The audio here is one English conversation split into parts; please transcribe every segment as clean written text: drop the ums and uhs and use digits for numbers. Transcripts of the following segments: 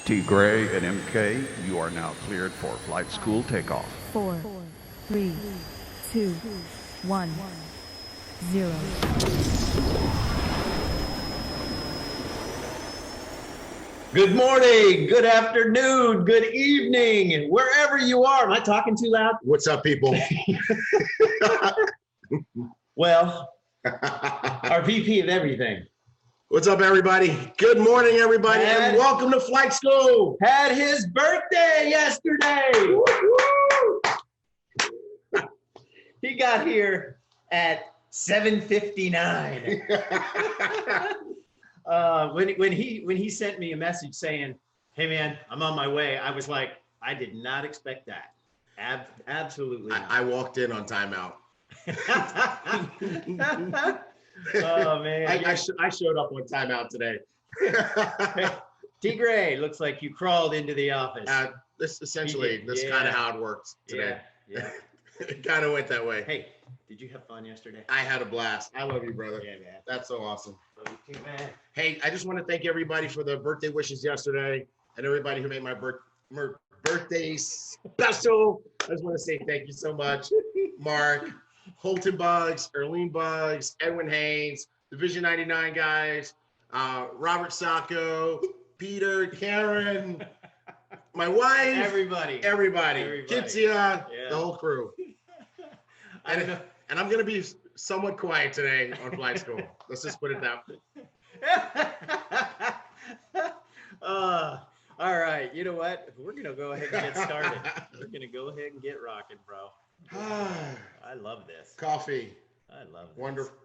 T. Gray and MK, you are now cleared for flight school takeoff. 4, 3, 2, 1, 0. Good morning, good afternoon, good evening, wherever you are. Am I talking too loud? What's up, people? Well, our VP of everything. What's up, everybody? Good morning, everybody, and welcome to flight school. Had his birthday yesterday. Woo-hoo! He got here at 7:59. When he sent me a message saying, "Hey man, I'm on my way," I was like, I did not expect that. Absolutely not. I walked in on timeout. Oh man, I showed up on timeout today. T. Gray, looks like you crawled into the office. This kind of how it works today. Yeah. It kind of went that way. Hey, did you have fun yesterday? I had a blast. I love you, brother. Yeah, man. That's so awesome. Love you too, man. Hey, I just want to thank everybody for the birthday wishes yesterday and everybody who made my birthday special. I just want to say thank you so much. Mark, Holton Buggs, Earlene Buggs, Edwin Haynes, Division 99 guys, Robert Sacco, Peter, Karen, my wife, everybody, Kitsia, the whole crew. And I'm going to be somewhat quiet today on flight school. Let's just put it that way. All right. You know what? We're going to go ahead and get started. We're going to go ahead and get rocking, bro. I love this. Coffee. I love this. Wonderful.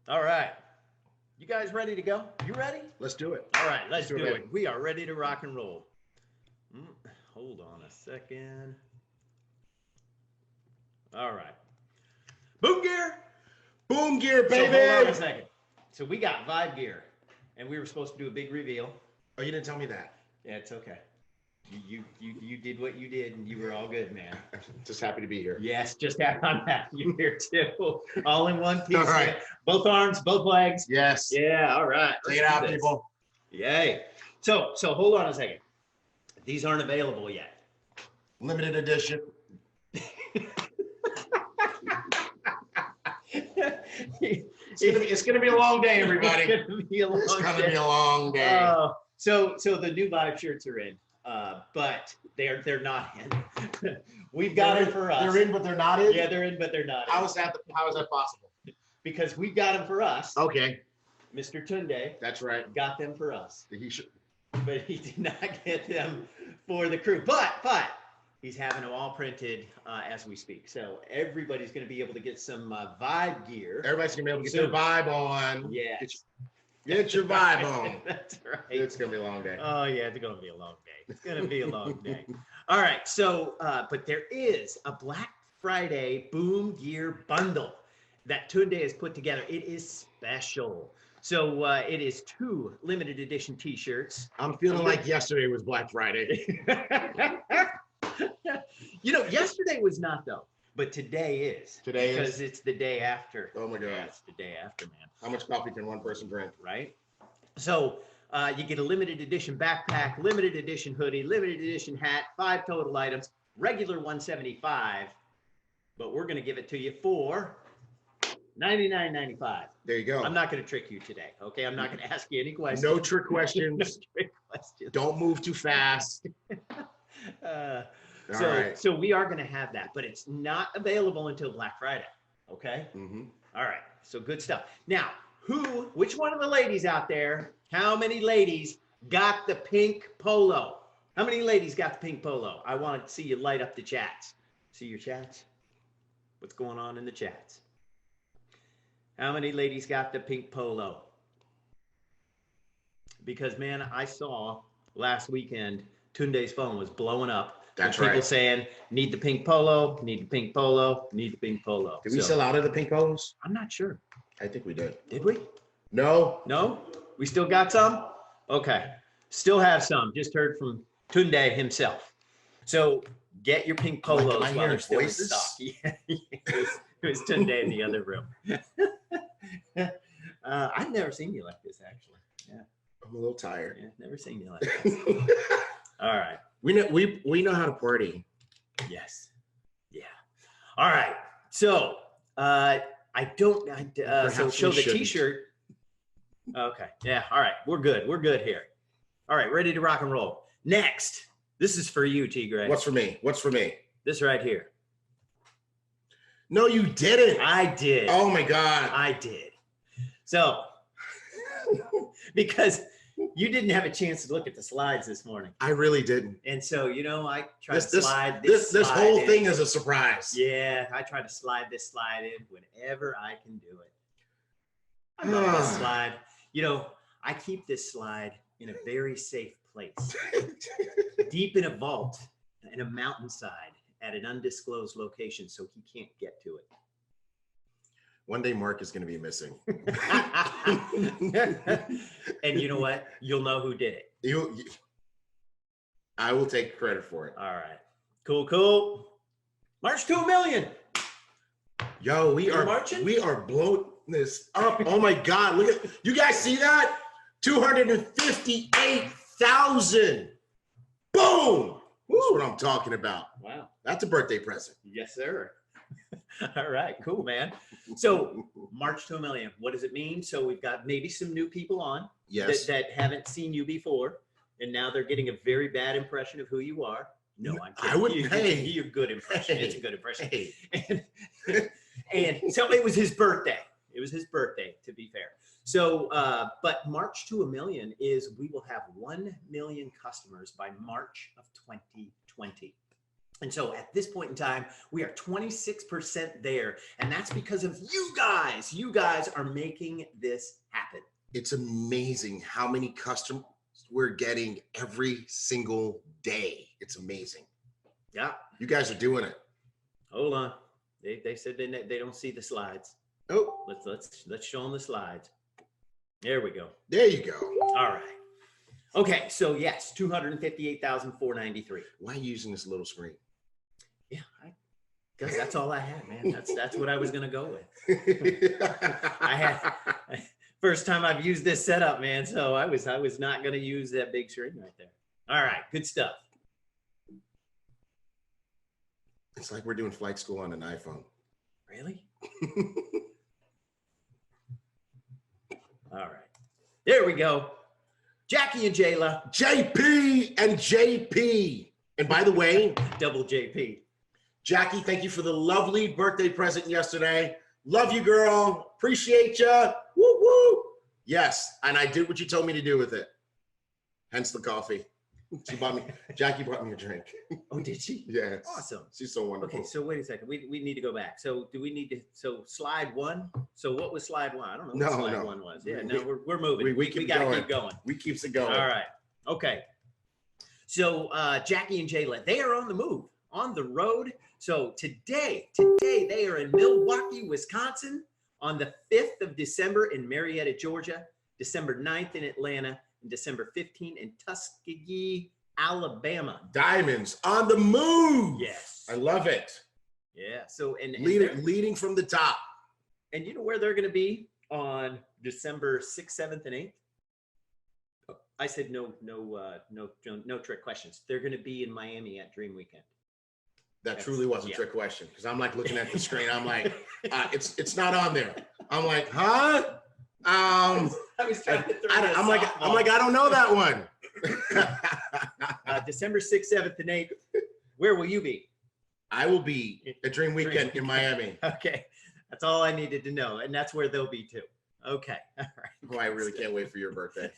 All right. You guys ready to go? You ready? Let's do it. All right. Let's do it. We are ready to rock and roll. Hold on a second. All right. Boom gear. Boom gear, baby. So hold on a second. So we got vibe gear, and we were supposed to do a big reveal. Oh, you didn't tell me that. Yeah, it's okay. You did what you did, and you were all good, man. Just happy to be here. Yes, just happy I'm happy you're here too. All in one piece. All right. Both arms, both legs. Yes. Yeah. All right. Take it out, people. Yay. So hold on a second. These aren't available yet. Limited edition. It's gonna be a long day, everybody. It's gonna be a long day. So the new vibe shirts are in, but they're not in. We've got them for us. They're in, but they're not in. Yeah, they're in, but they're not in. How is that possible? Because we got them for us. Okay. Mr. Tunde. That's right. Got them for us. He should. But he did not get them for the crew. But he's having them all printed as we speak. So everybody's going to be able to get some vibe gear. Everybody's going to be able to get their vibe on. Yeah. Get your vibe on. That's right. It's going to be a long day. Oh, yeah. It's going to be a long day. It's going to be a long day. All right. So, but there is a Black Friday Boom Gear bundle that Tunde has put together. It is special. So it is 2 limited edition T-shirts. I'm feeling like yesterday was Black Friday. You know, yesterday was not though, but today is. Today is? Because it's the day after. Oh my God. Yeah, it's the day after, man. How much coffee can one person drink? Right? So you get a limited edition backpack, limited edition hoodie, limited edition hat, 5 total items, regular $175, but we're going to give it to you for $99.95. There you go. I'm not going to trick you today, okay? I'm not going to ask you any questions. No trick questions. No trick questions. Don't move too fast. So we are going to have that, but it's not available until Black Friday, okay? Mm-hmm. All right, so good stuff. Now, which one of the ladies out there, how many ladies got the pink polo? How many ladies got the pink polo? I want to see you light up the chats. See your chats? What's going on in the chats? How many ladies got the pink polo? Because, man, I saw last weekend, Tunde's phone was blowing up. That's right. People right. saying, need the pink polo, need the pink polo, need the pink polo. Did we sell out of the pink polos? I'm not sure. I think we did. Did we? No. No? We still got some? Okay. Still have some. Just heard from Tunde himself. So get your pink polos Am I while they're hearing still in voices? stock. Yeah, it was Tunde in the other room. I've never seen you like this, actually. Yeah. I'm a little tired. Yeah, never seen you like that. All right. We know how to party. Yes. Yeah. All right. So so show the t-shirt. Okay. Yeah. All right. We're good. We're good here. All right. Ready to rock and roll. Next. This is for you, T. Greg. What's for me? What's for me? This right here. No, you didn't. I did. Oh my God. I did. So, because you didn't have a chance to look at the slides this morning. I really didn't. And so, I tried to slide this slide whole in. thing is a surprise. Yeah, I try to slide this slide in whenever I can do it. I love this slide. I keep this slide in a very safe place, deep in a vault in a mountainside at an undisclosed location, so he can't get to it. One day Mark is going to be missing. And you know what? You'll know who did it. I will take credit for it. All right. Cool. March to 1 million. Yo, we are blowing this up. Oh my God. Look at, you guys see that? 258,000. Boom. That's what I'm talking about. Wow. That's a birthday present. Yes, sir. All right, cool, man. So March to 1 million, what does it mean? So we've got maybe some new people on that haven't seen you before, and now they're getting a very bad impression of who you are. No, I'm kidding. I wouldn't. You're a good impression. It's a good impression. Hey. And so it was his birthday. It was his birthday, to be fair. So, but March to 1 million is we will have 1 million customers by March of 2020. And so at this point in time, we are 26% there. And that's because of you guys. You guys are making this happen. It's amazing how many customers we're getting every single day. It's amazing. Yeah. You guys are doing it. Hold on. They said they don't see the slides. Oh, Let's show them the slides. There we go. there you go. All right. Okay. So yes, 258,493. Why are you using this little screen? Yeah, because that's all I had, man. That's what I was gonna go with. I had first time I've used this setup, man. So I was not gonna use that big screen right there. All right, good stuff. It's like we're doing flight school on an iPhone. Really? All right, there we go. Jackie and Jayla. JP and JP. And by the way, Double JP. Jackie, thank you for the lovely birthday present yesterday. Love you, girl. Appreciate you. Woo woo. Yes, and I did what you told me to do with it. Hence the coffee. Jackie brought me a drink. Oh, did she? Yes. Awesome. She's so wonderful. Okay, so wait a second. We need to go back. So do we need to? So slide one. So what was slide one? I don't know what slide one was. Yeah, no, we're moving. We gotta keep going. We keeps it going. All right. Okay. So Jackie and Jayla, they are on the move, on the road. So today they are in Milwaukee, Wisconsin, on the 5th of December in Marietta, Georgia, December 9th in Atlanta, and December 15th in Tuskegee, Alabama. Diamonds on the move. Yes. I love it. Yeah. So and leading from the top. And you know where they're going to be on December 6th, 7th, and 8th? I said no trick questions. They're going to be in Miami at Dream Weekend. That truly was a trick question, because I'm like looking at the screen. I'm like, it's not on there. I'm like, huh? I was trying to throw I'm like, I don't know that one. December 6th, 7th, and 8th. Where will you be? I will be at Dream Weekend in Miami. Okay, that's all I needed to know, and that's where they'll be too. Okay, all right. Oh, I really can't wait for your birthday.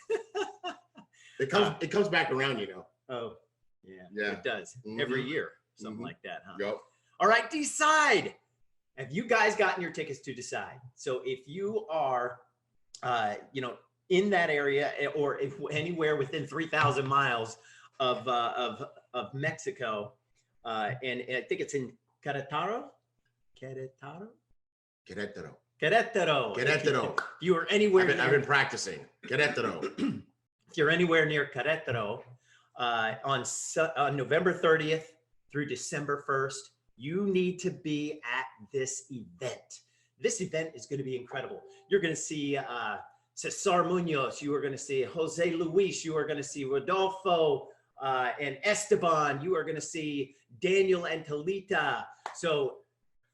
It comes back around, you know. Oh, yeah. It does every year, something like that, huh? Yep. All right, decide. Have you guys gotten your tickets to decide? So if you are, in that area, or if anywhere within 3,000 miles of Mexico, and I think it's in Querétaro. If you are anywhere, I've been practicing. Querétaro. If you're anywhere near Querétaro, on November 30th through December 1st, you need to be at this event. This event is going to be incredible. You're going to see Cesar Munoz, you are going to see Jose Luis, you are going to see Rodolfo and Esteban, you are going to see Daniel and Talita. So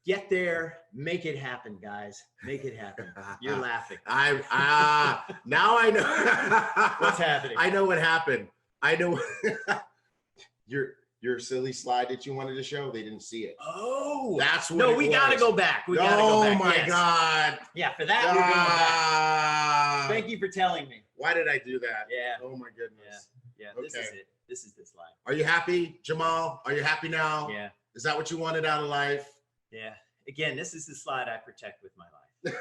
get there, make it happen, guys. Make it happen. You're laughing. Now I know What's happening. I know what happened. I know your silly slide that you wanted to show. They didn't see it. Oh, That's what. no, it we was. got to go back. We got to go back. Oh my Yes. God. Yeah, for that, we're going back. Thank you for telling me. Why did I do that? Yeah. Oh my goodness. Yeah, this is Okay. it. This is the slide. Are you happy, Jamal? Are you happy now? Yeah, Is that what you wanted out of life? yeah. Again, this is the slide I protect with my life.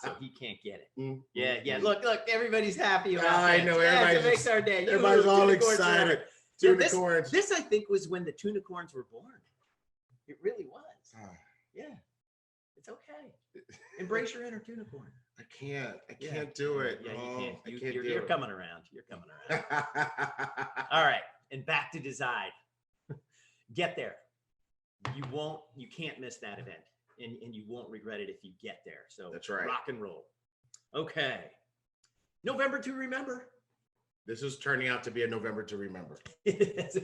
So he can't get it. Yeah. Look, everybody's happy about I that. know, Yes, everybody's it makes our day. Everybody's Yoo-hoo, all tunicorns excited. forever. Yeah, Tunicorns. this I think was when the tunicorns were born. It really was. Yeah. It's okay. Embrace your inner tunicorn. I can't Yeah. do it. Yeah, you Oh, can't. I can't do You're it. coming around. You're coming around. All right. And back to Decide. Get there. You can't miss that event. And you won't regret it if you get there. So That's right. Rock and roll. Okay. November to remember. This is turning out to be a November to remember. Yes.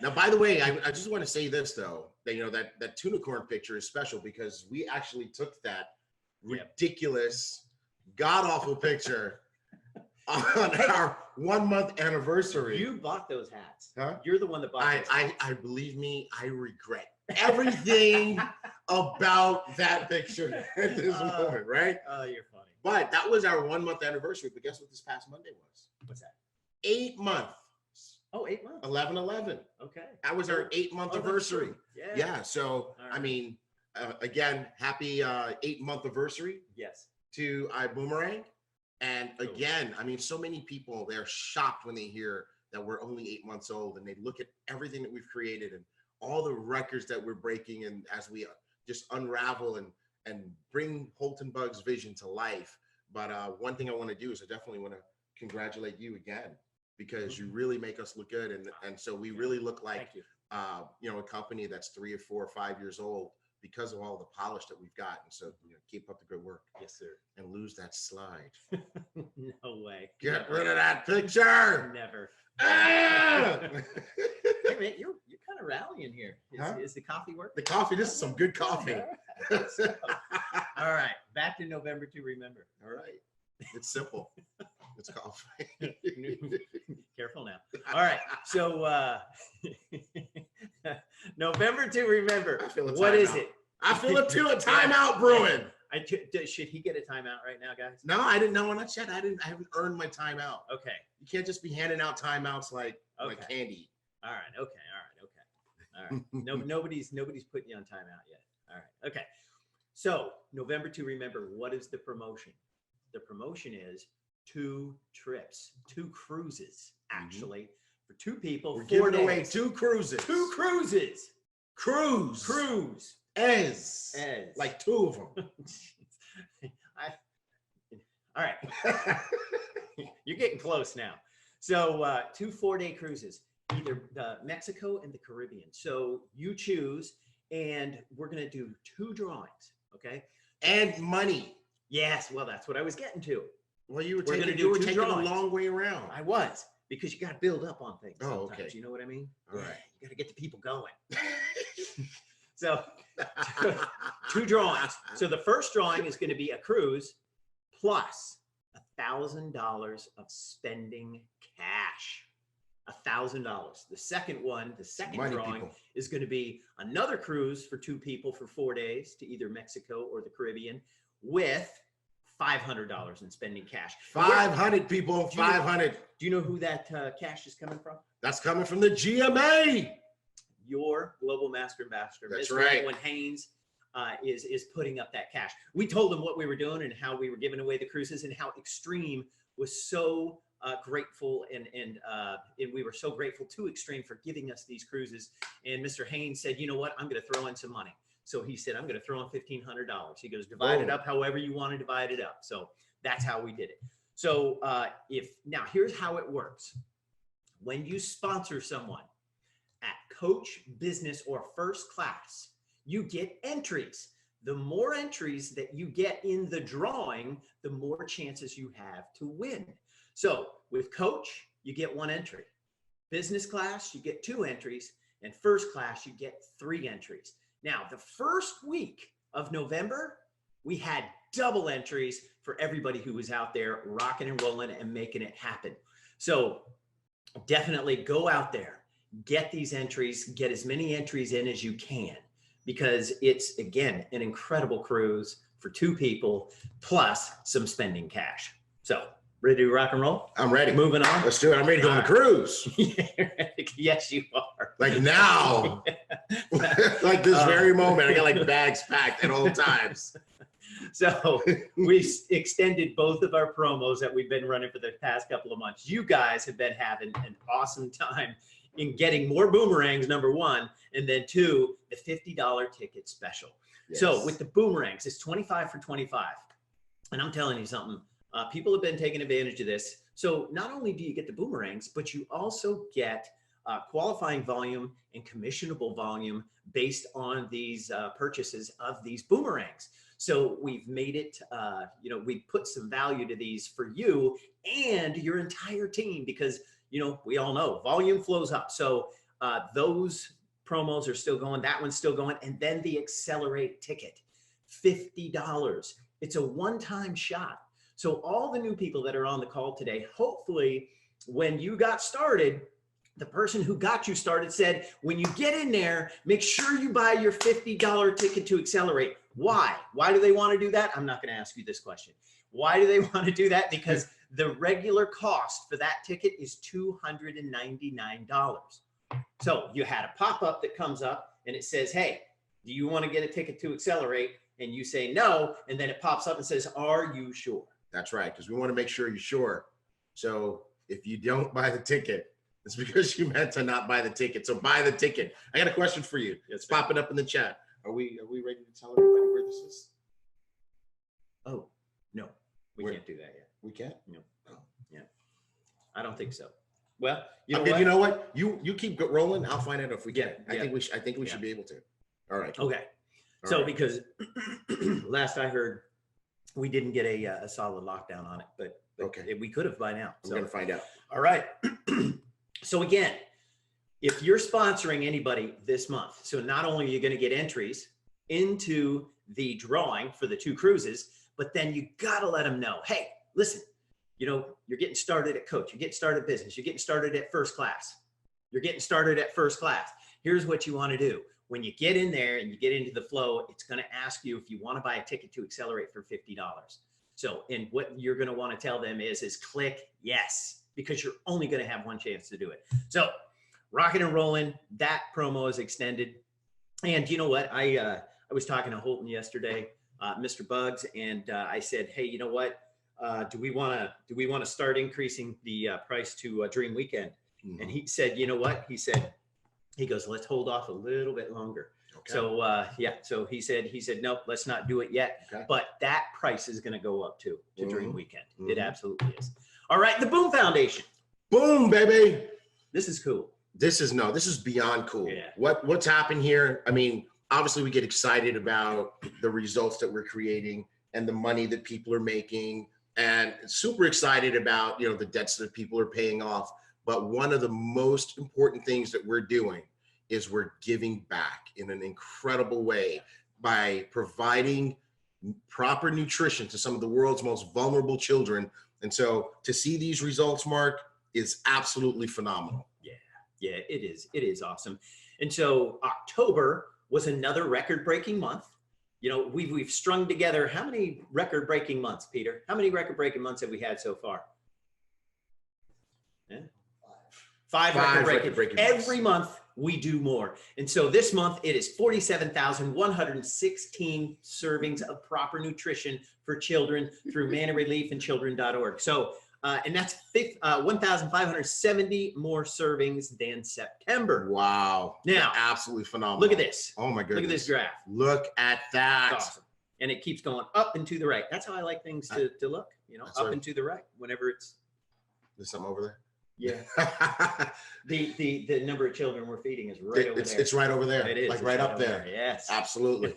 Now, by the way, I just want to say this though, that that tunicorn picture is special because we actually took that ridiculous, god awful picture on our 1 month anniversary. You bought those hats. Huh? You're the one that bought those hats. I believe me, I regret everything about that picture at this moment, right? Oh, you're funny. But that was our 1 month anniversary. But guess what this past Monday was? What's that? 8 months. Oh, 8 months. 11/11. Okay. That was our 8 month Oh, that's anniversary. true. Yeah. Yeah. So All I right. mean, again, happy 8 month anniversary Yes. to Ibüümerang. And Cool. again, I mean, so many people, they're shocked when they hear that we're only 8 months old and they look at everything that we've created and all the records that we're breaking. And as we just unravel and bring Holton Buggs' vision to life. But one thing I want to do is I definitely want to congratulate you again because you really make us look good. And so we really look like, Thank you. a company that's 3 or 4 or 5 years old because of all the polish that we've got. And so, keep up the good work Yes, sir. and lose that slide. No way. Get rid of that picture. Never. Ah! Hey, man, you're kind of rallying here. Huh? Is the coffee working? The coffee, this is some good coffee. All right. Back to November to remember. All right. It's simple. It's coffee. Careful now. All right. So November to remember. I feel a What is timeout. it? I feel it too. A timeout brewing. Should he get a timeout right now, guys? No, I didn't know. Not yet. I haven't earned my timeout. Okay. You can't just be handing out timeouts like Okay. candy. All right. Okay. All right. No, nobody's putting you on timeout yet. All right. Okay. So November to remember, what is the promotion? The promotion is 2 trips, 2 cruises, actually, for 2 people. We're 4 giving away days. 2 cruises. 2 cruises. Cruise. Ez. Like 2 of them. All right. You're getting close now. So 2 4-day cruises, either Mexico and the Caribbean. So you choose, and we're going to do 2 drawings. Okay. And money. Yes. Well, that's what I was getting to. Well, you were We're gonna taking, do you were 2 taking a drawings. long way around. I was, because you got to build up on things. Oh, Sometimes, okay. You know what I mean? All right. You got to get the people going. So 2 drawings. So the first drawing is going to be a cruise plus $1,000 of spending cash. $1,000. The second one, the second Money, drawing people. is going to be another cruise for 2 people for 4 days to either Mexico or the Caribbean with $500 in spending cash. 500 people. Do you know- 500. Do you know who that cash is coming from? That's coming from the GMA. Your global master ambassador, That's Mr. right. Edwin Haynes, is putting up that cash. We told him what we were doing and how we were giving away the cruises and how Extreme was so grateful and we were so grateful to Extreme for giving us these cruises. And Mr. Haynes said, you know what, I'm going to throw in some money. So he said, I'm going to throw in $1,500. He goes, divide it Boom. up however you want to divide it up. So that's how we did it. So now here's how it works. When you sponsor someone at Coach, Business, or First Class, you get entries the more entries that you get in the drawing, the more chances you have to win. So with coach, you get 1 entry. Business class, you get 2 entries. And first class, you get 3 entries. Now, the first week of November, we had double entries for everybody who was out there rocking and rolling and making it happen. So definitely go out there, get these entries, get as many entries in as you can, because it's, again, an incredible cruise for 2 people plus some spending cash. So ready to rock and roll? I'm ready. Moving on. Let's do it. I'm ready to go on the cruise. Yes, you are. Like now. Like this very moment. I got like bags packed at all times. So we extended both of our promos that we've been running for the past couple of months. You guys have been having an awesome time in getting more boomerangs, number 1, and then 2, the $50 ticket special. Yes. So with the boomerangs, it's 25 for 25. And I'm telling you something, people have been taking advantage of this. So not only do you get the boomerangs, but you also get qualifying volume and commissionable volume based on these purchases of these boomerangs. So we've made it, we put some value to these for you and your entire team, because, we all know volume flows up. So those promos are still going. That one's still going. And then the Accelerate ticket, $50. It's a one-time shot. So all the new people that are on the call today, hopefully when you got started, the person who got you started said, when you get in there, make sure you buy your $50 ticket to Accelerate. Why? Why do they want to do that? I'm not going to ask you this question. Why do they want to do that? Because the regular cost for that ticket is $299. So you had a pop-up that comes up and it says, hey, do you want to get a ticket to Accelerate? And you say no, and then it pops up and says, are you sure? That's right, because we want to make sure you're sure. So if you don't buy the ticket, it's because you meant to not buy the ticket. So buy the ticket. I got a question for you. It's popping up in the chat. Are we ready to tell everybody where this is? Oh, no, we can't do that yet. We can't? No. Oh. Yeah. I don't think so. Well, you know what? You keep rolling. I'll find out if we can. Yeah. I think we should be able to. All right. Okay. All So right. because last I heard, we didn't get a solid lockdown on it, but okay, we could have by now. We're going to find out. All right. So again, if you're sponsoring anybody this month, so not only are you going to get entries into the drawing for the 2 cruises, but then you got to let them know, hey, listen, you're getting started at coach, you're getting started at business, you're getting started at first class. You're getting started at first class. Here's what you want to do. When you get in there and you get into the flow, it's going to ask you if you want to buy a ticket to Accelerate for $50. So, and what you're going to want to tell them is click yes, because you're only going to have one chance to do it. So rocking and rolling, that promo is extended. And you know what? I was talking to Holton yesterday, Mr. Buggs, and I said, hey, you know what? Do we want to start increasing the price to Dream Weekend? Mm-hmm. And he said, you know what? He goes, let's hold off a little bit longer. Okay. So so he said, nope, let's not do it yet. Okay. But that price is going to go up to Dream Weekend. Mm-hmm. It absolutely is. All right, the Boom Foundation. Boom, baby. This is cool. This is beyond cool. Yeah. What's happened here? I mean, obviously we get excited about the results that we're creating and the money that people are making, and super excited about, the debts that people are paying off. But one of the most important things that we're doing is we're giving back in an incredible way by providing proper nutrition to some of the world's most vulnerable children. And so to see these results, Mark, is absolutely phenomenal. Yeah, it is. It is awesome. And so October was another record-breaking month. We've strung together how many record-breaking months, Peter? How many record-breaking months have we had so far? Yeah. Five record-breaking. Every month we do more. And so this month it is 47,116 servings of proper nutrition for children through Manna Relief and Children.org. So, and that's 1,570 more servings than September. Wow. Now, absolutely phenomenal. Look at this. Oh my goodness. Look at this graph. Look at that. It's awesome. And it keeps going up and to the right. That's how I like things to look, up and to the right whenever it's. There's something over there? Yeah. the number of children we're feeding is right over there. It's right over there. It is. Like right up there. Yes. Absolutely.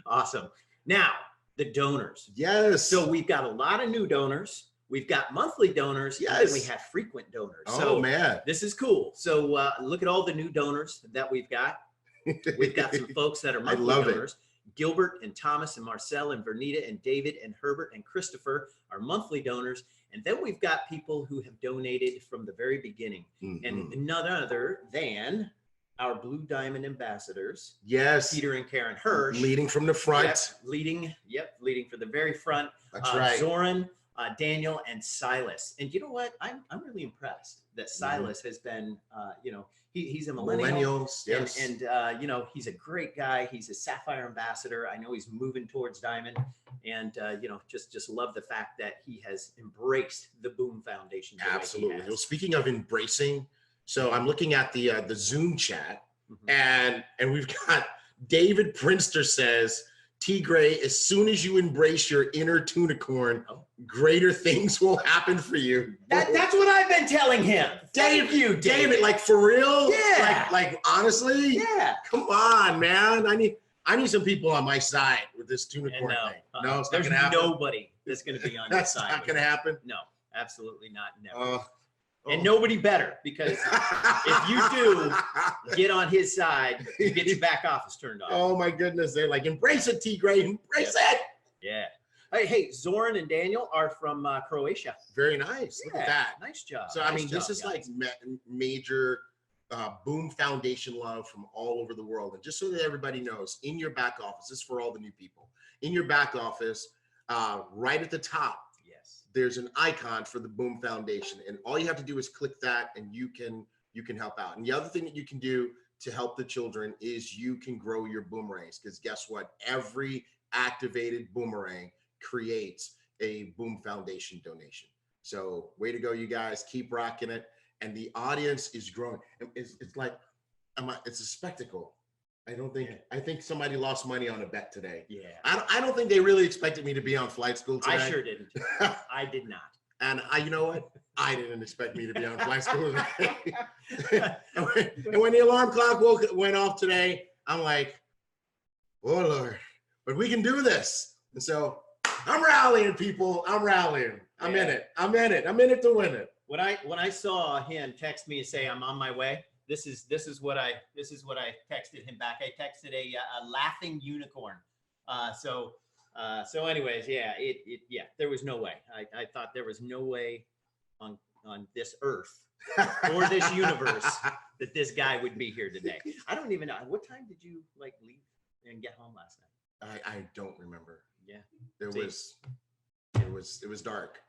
Awesome. Now, the donors. Yes. So we've got a lot of new donors. We've got monthly donors. And then we Yes. have frequent donors. Oh, So man. this is cool. So look at all the new donors that we've got. We've got some folks that are monthly love it. donors. Gilbert and Thomas and Marcel and Vernita and David and Herbert and Christopher are monthly donors. And then we've got people who have donated from the very beginning. And none other than our Blue Diamond ambassadors, Yes. Peter and Karen Hirsch. Leading from the front. Leading for the very front. That's right. Zoran, Daniel, and Silas. And you know what? I'm really impressed that Silas has been, he's a millennial. Millennials. Yes. And he's a great guy. He's a Sapphire ambassador. I know he's moving towards Diamond. And, just love the fact that he has embraced the Boom Foundation. Absolutely. Well, speaking of embracing, so I'm looking at the Zoom chat, and we've got David Prinster says, T. Gray, as soon as you embrace your inner tunicorn, greater things will happen for you. That's what I've been telling him. Thank you, David. Like, for real? Yeah. Like honestly? Yeah. Come on, man. I need some people on my side with this tunicorn thing. No, it's not there's gonna happen. nobody that's gonna be on your That's side. not gonna happen. No, absolutely not. Never. Oh. And nobody better, because if you do get on his side, you get your back office turned off. Oh my goodness, they're like, embrace it, T. Gray, embrace it. Yeah. Hey, Zoran and Daniel are from Croatia. Very nice. Look at that. Nice job. So nice I mean, job, this is guys. like major Boom Foundation love from all over the world. And just so that everybody knows, in your back office, this is for all the new people. In your back office, right at the top, there's an icon for the Boom Foundation, and all you have to do is click that, and you can help out. And the other thing that you can do to help the children is you can grow your boomerangs, because guess what? Every activated boomerang creates a Boom Foundation donation. So way to go, you guys. Keep rocking it. And the audience is growing. It's like, it's a spectacle. I think somebody lost money on a bet today. Yeah. I don't think they really expected me to be on flight school today. I sure didn't. I did not. And you know what? I didn't expect me to be on flight school today. and when the alarm clock went off today, I'm like, oh Lord, but we can do this. And so I'm rallying, people. I'm rallying. I'm in it. I'm in it to win it. When I saw him text me and say I'm on my way, this is what I texted him back. I texted a laughing unicorn. So anyways, there was no way. I thought there was no way on this earth or this universe that this guy would be here today. I don't even know. What time did you leave and get home last night? I don't remember. Yeah. It was dark.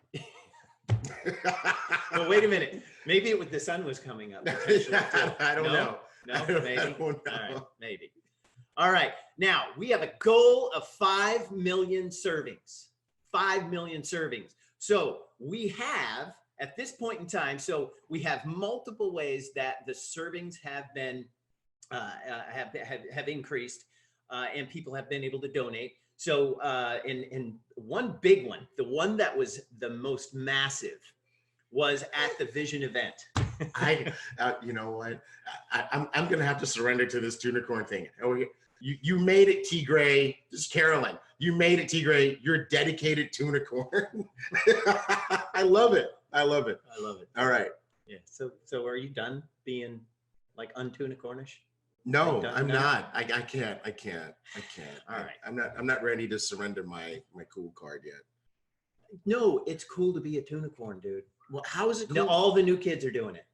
Well, wait a minute. Maybe the sun was coming up. I don't know. No, maybe. I don't know. All right, maybe. All right. Now we have a goal of 5 million servings. 5 million servings. So we have, at this point in time, we have multiple ways that the servings have been have increased, and people have been able to donate. So in one big one, the one that was the most massive was at the Vision event. You know what? I'm gonna have to surrender to this tunicorn thing. You made it, T. Gray. This is Carolyn. You made it, T. Gray. You're a dedicated tunicorn. I love it. I love it. All right. Yeah. So are you done being untunicornish? No, I'm not. I can't. All right. I'm not ready to surrender my cool card yet. No, it's cool to be a tunicorn, dude. Well, how is it cool? No, all the new kids are doing it.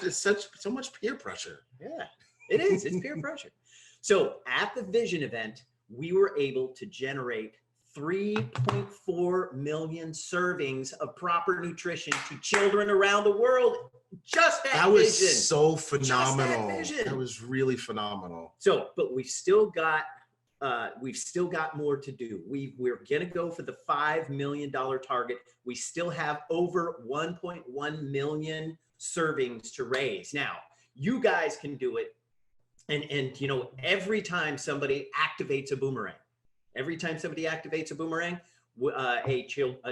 It's so much peer pressure. Yeah, it is. It's peer pressure. So at the Vision event, we were able to generate 3.4 million servings of proper nutrition to children around the world. Just at That was Vision. so phenomenal. Just at Vision. That was really phenomenal. So, but we've still got more to do. We're going to go for the $5 million target. We still have over 1.1 million servings to raise. Now, you guys can do it. And every time somebody activates a boomerang, a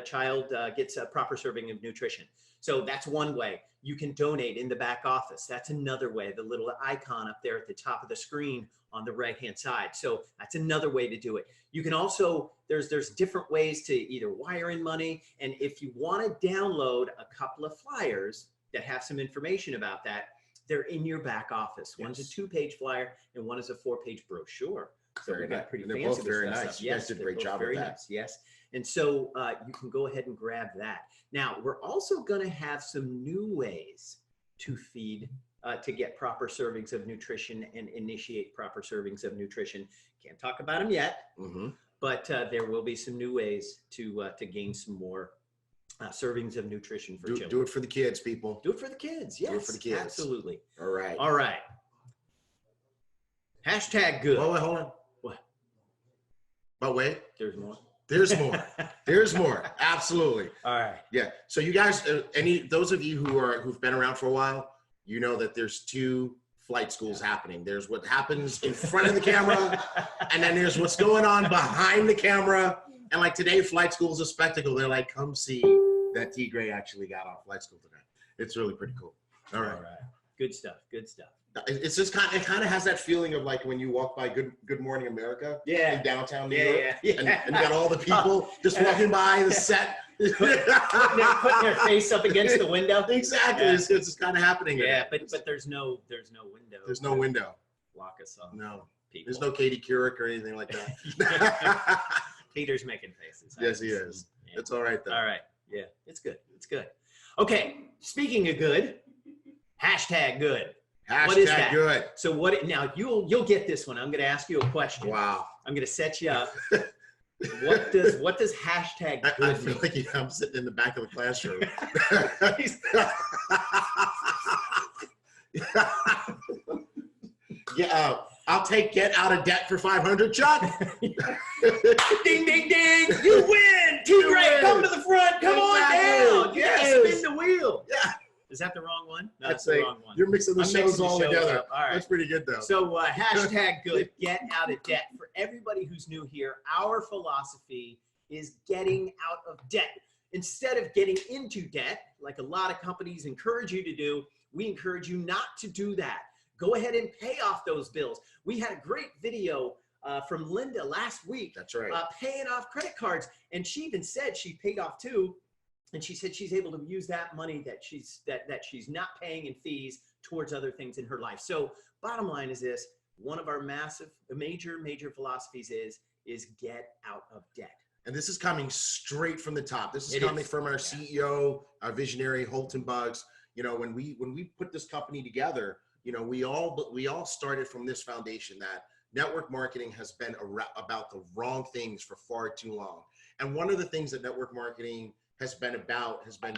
child gets a proper serving of nutrition. So that's one way. You can donate in the back office. That's another way, the little icon up there at the top of the screen on the right-hand side. So that's another way to do it. You can also, there's different ways to either wire in money, and if you want to download a couple of flyers that have some information about that, they're in your back office. One's a 2-page flyer and one is a 4-page brochure. So Very we got nice. pretty And they're fancy both very with nice. stuff. You guys did a great job with that. Nice. Yes. And so you can go ahead and grab that. Now, we're also going to have some new ways to feed, to get proper servings of nutrition and initiate proper servings of nutrition. Can't talk about them yet, but there will be some new ways to gain some more servings of nutrition for children. Do it for the kids, people. Do it for the kids. Yes, Do it for the kids. Absolutely. All right. All right. Hashtag good. Wait, hold on. What? But wait, There's more. there's more. There's more. Absolutely. All right. Yeah. So you guys, those of you who've been around for a while, you know that there's 2 flight schools happening. There's what happens in front of the camera, and then there's what's going on behind the camera. And like today, flight school is a spectacle. They're like, come see that T. Gray actually got on flight school today. It's really pretty cool. All right. All right. Good stuff. Good stuff. It's just it kind of has that feeling of like when you walk by Good Morning America in downtown New York, and you got all the people just walking by the set. putting their face up against the window. Exactly. Yeah. It's just kind of happening. Yeah, but there's no window. There's no window. Block us off. No. People. There's no Katie Couric or anything like that. Peter's making faces. Yes, he is. Yeah. It's all right though. All right. Yeah, it's good. It's good. Okay. Speaking of good, hashtag good. Hashtag What is that? good. So now you'll get this one. I'm going to ask you a question. Wow. I'm going to set you up. What does hashtag I good feel mean? like I'm sitting in the back of the classroom. Yeah, I'll take get out of debt for 500, Chuck. Ding, ding, ding. You win. T-Gray, come to the front. Come on down. Yes. Spin the wheel. Yeah. Is that the wrong one? No, That's that's the like, wrong one. you're mixing the I'm shows mixing the all shows together. up. All right. That's pretty good though. So hashtag good, get out of debt. For everybody who's new here, our philosophy is getting out of debt. Instead of getting into debt, like a lot of companies encourage you to do, we encourage you not to do that. Go ahead and pay off those bills. We had a great video from Linda last week. That's right. Paying off credit cards. And she even said she paid off 2. And she said she's able to use that money that she's not paying in fees towards other things in her life. So bottom line is this: one of our major philosophies is get out of debt. And this is coming straight from the top. This is It coming is. from our CEO, our visionary, Holton Buggs. You know, when we put this company together, you know, we all started from this foundation that network marketing has been about the wrong things for far too long. And one of the things that network marketing has been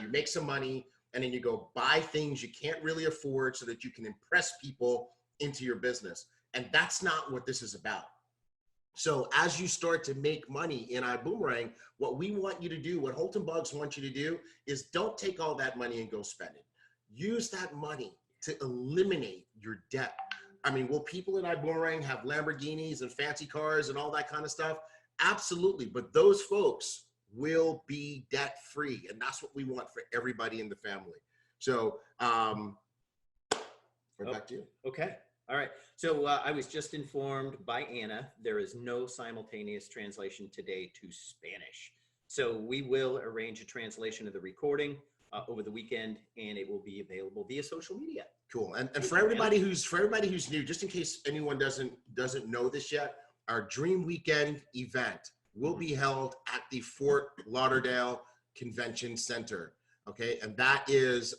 you make some money and then you go buy things you can't really afford so that you can impress people into your business. And that's not what this is about. So as you start to make money in Ibüümerang, what we want you to do, what Holton Buggs wants you to do, is don't take all that money and go spend it. Use that money to eliminate your debt. I mean, will people in Ibüümerang have Lamborghinis and fancy cars and all that kind of stuff? Absolutely. But those folks will be debt free. And that's what we want for everybody in the family. So back to you. Okay. All right. So I was just informed by Anna, there is no simultaneous translation today to Spanish. So we will arrange a translation of the recording over the weekend, and it will be available via social media. Cool. And for everybody who's new, just in case anyone doesn't know this yet, our Dream Weekend event will be held at the Fort Lauderdale Convention Center. Okay, and that is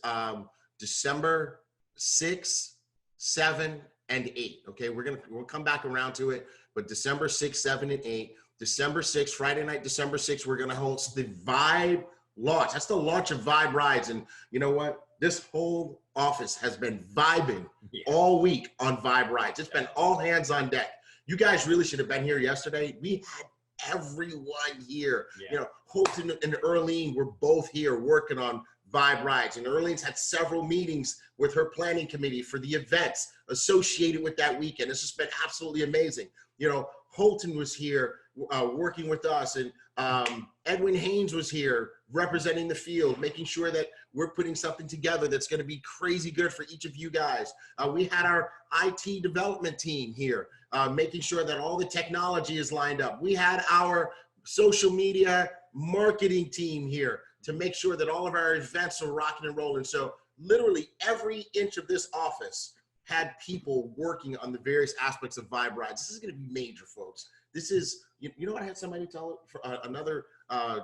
December 6th, 7th, and 8th. Okay, we'll come back around to it, but December 6th, 7th, and 8th. December 6th, Friday night, December 6th, we're gonna host the Vibe launch. That's the launch of Vibe Rides. And you know what? This whole office has been vibing all week on Vibe Rides. It's been all hands on deck. You guys really should have been here yesterday. We had everyone here. You know, Holton and Earlene were both here working on Vibe Rides. And Earlene's had several meetings with her planning committee for the events associated with that weekend. This has been absolutely amazing. You know, Holton was here working with us, and Edwin Haynes was here representing the field, making sure that we're putting something together that's going to be crazy good for each of you guys. We had our IT development team here, making sure that all the technology is lined up. We had our social media marketing team here to make sure that all of our events are rocking and rolling. So literally every inch of this office had people working on the various aspects of Vibe Rides. This is going to be major, folks. This is, you know what I had somebody tell for, another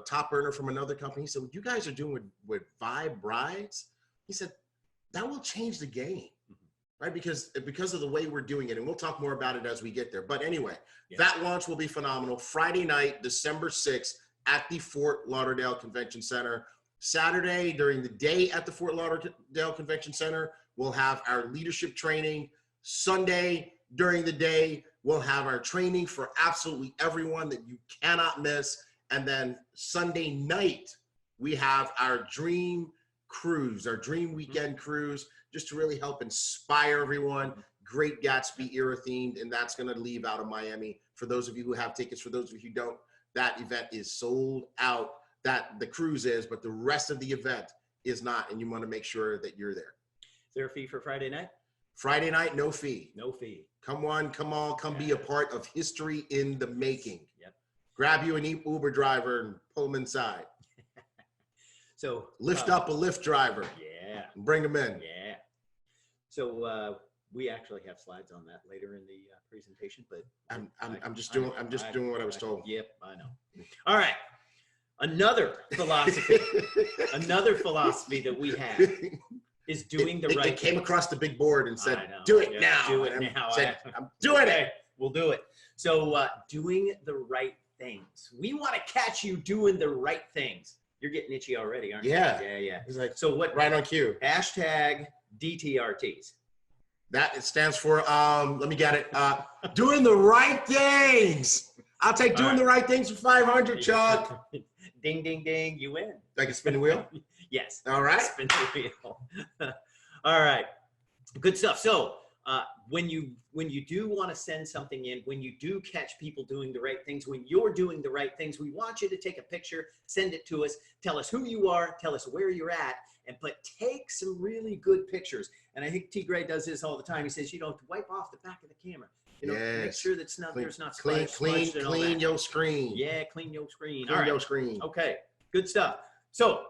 top earner from another company. He said, what you guys are doing with Vibe Rides, he said, that will change the game, right? Because of the way we're doing it. And we'll talk more about it as we get there. But anyway, that launch will be phenomenal. Friday night, December 6th at the Fort Lauderdale Convention Center. Saturday during the day at the Fort Lauderdale Convention Center, we'll have our leadership training. Sunday during the day, we'll have our training for absolutely everyone that you cannot miss. And then Sunday night, we have our dream cruise, our dream weekend cruise, just to really help inspire everyone. Great Gatsby era themed, and that's going to leave out of Miami. For those of you who have tickets, for those of you who don't, that event is sold out. That the cruise is, but the rest of the event is not, and you want to make sure that you're there. Is there a fee for Friday night? Friday night, no fee. No fee. Come on, come all, come be a part of history in the making. Yep. Grab you an Uber driver and pull them inside. So lift up a Lyft driver. Yeah. And bring them in. Yeah. So we actually have slides on that later in the presentation, but I'm just doing what I was told. Yep, I know. All right. Another philosophy that we have is doing the right thing. It came across the big board and said, do it now. Do it now. I'm doing it. We'll do it. So doing the right things. We want to catch you doing the right things. You're getting itchy already, aren't you? Yeah. Yeah. He's like, so what? Right on cue. Hashtag DTRTs. That it stands for, let me get it. Doing the right things. I'll take doing the right things for 500, Chuck. Ding, ding, ding. You win. I can spin the wheel? Yes. All right. Spin the wheel. All right. Good stuff. So when you do want to send something in, when you do catch people doing the right things, when you're doing the right things, we want you to take a picture, send it to us, tell us who you are, tell us where you're at, but take some really good pictures. And I think T. Gray does this all the time. He says, wipe off the back of the camera. Make sure that's not, there's not clean your screen. Yeah, clean your screen. Clean your screen. Okay, good stuff. So,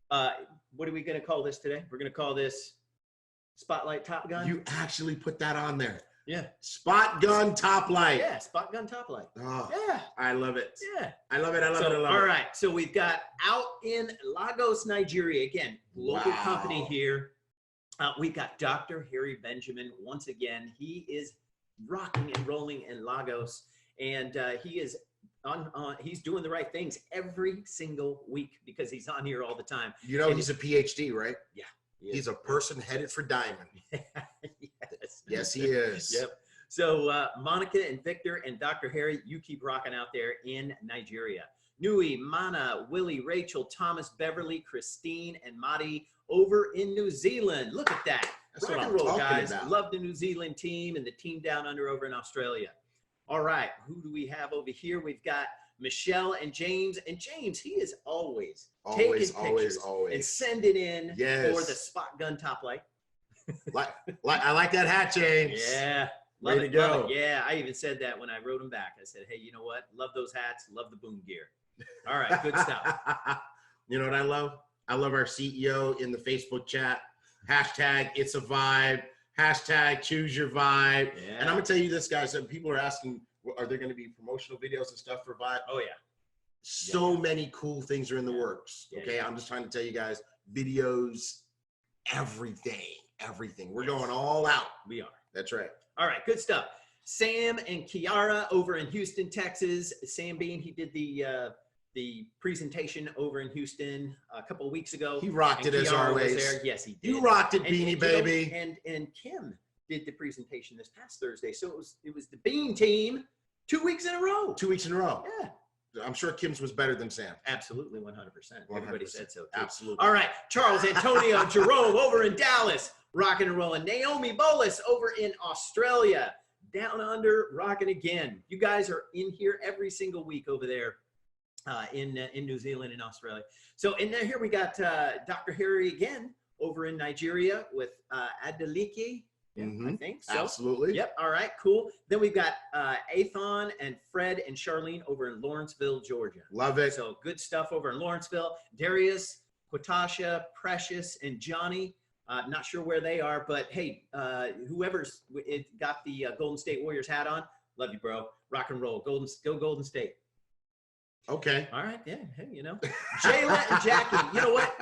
what are we going to call this today? We're going to call this Spotlight Top Gun. You actually put that on there. Yeah. Spot Gun Top Light. Yeah, Spot Gun Top Light. Oh, yeah. I love it. Yeah. I love it. All right. So we've got out in Lagos, Nigeria. Again, local company here. We've got Dr. Harry Benjamin. Once again, he is rocking and rolling in Lagos, and he is he's doing the right things every single week because he's on here all the time. He's a PhD, right? Yeah. He's a person headed for diamond. Yes, he is. Yep. So Monica and Victor and Dr. Harry, you keep rocking out there in Nigeria. Nui, Mana, Willie, Rachel, Thomas, Beverly, Christine, and Madi over in New Zealand. Look at that. That's rock and roll, guys. Love the New Zealand team and the team down under over in Australia. All right, who do we have over here? We've got Michelle and James. And James, he is always taking pictures and sending in for the Spot Gun Top Light. I like that hat, James. Yeah. Way to go. Yeah, I even said that when I wrote him back. I said, hey, you know what? Love those hats. Love the boom gear. All right, good stuff. You know what I love? I love our CEO in the Facebook chat. Hashtag it's a vibe. Hashtag choose your vibe. Yeah. And I'm going to tell you this, guys. People are asking, are there going to be promotional videos and stuff for Vibe? Oh, yeah. So many cool things are in the works. Okay. I'm just trying to tell you guys, videos, everything. We're going all out. We are. That's right. All right, good stuff. Sam and Kiara over in Houston, Texas. Sam Bean, he did the presentation over in Houston a couple of weeks ago. He rocked it as always. Was there. Yes, he did. You rocked it, Beanie Baby. And Kim did the presentation this past Thursday. So it was the Bean team 2 weeks in a row. 2 weeks in a row. Yeah. I'm sure Kim's was better than Sam. Absolutely, 100%. Everybody said so too. Absolutely. All right, Charles Antonio Jerome over in Dallas, rocking and rolling. Naomi Bolas over in Australia, down under, rocking again. You guys are in here every single week over there in New Zealand and Australia. So, and then here we got Dr. Harry again over in Nigeria with Adeleke. Yeah, I think so. Absolutely. Yep. All right. Cool. Then we've got Athon and Fred and Charlene over in Lawrenceville, Georgia. Love it. So good stuff over in Lawrenceville. Darius, Quatasha, Precious, and Johnny. Not sure where they are, but hey, whoever's got the Golden State Warriors hat on, love you, bro. Rock and roll. Go Golden State. Okay. All right. Yeah. Hey, you know, Jayla and Jackie. You know what?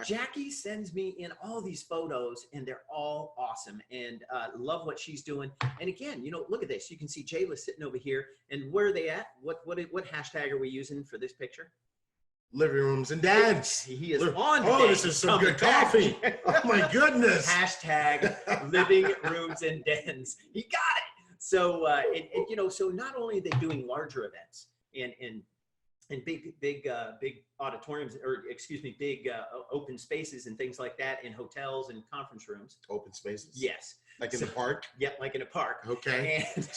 Jackie sends me in all these photos, and they're all awesome. And love what she's doing. And again, you know, look at this. You can see Jayla sitting over here. And where are they at? What hashtag are we using for this picture? Living rooms and dads. He is on. Oh, this is some good coffee. Oh my goodness. Hashtag living rooms and dens. He got it. So, and you know, so not only are they doing larger events and big auditoriums, or excuse me, big open spaces and things like that in hotels and conference rooms. Open spaces? Yes. Like in the park? Yep, like in a park. Okay. And,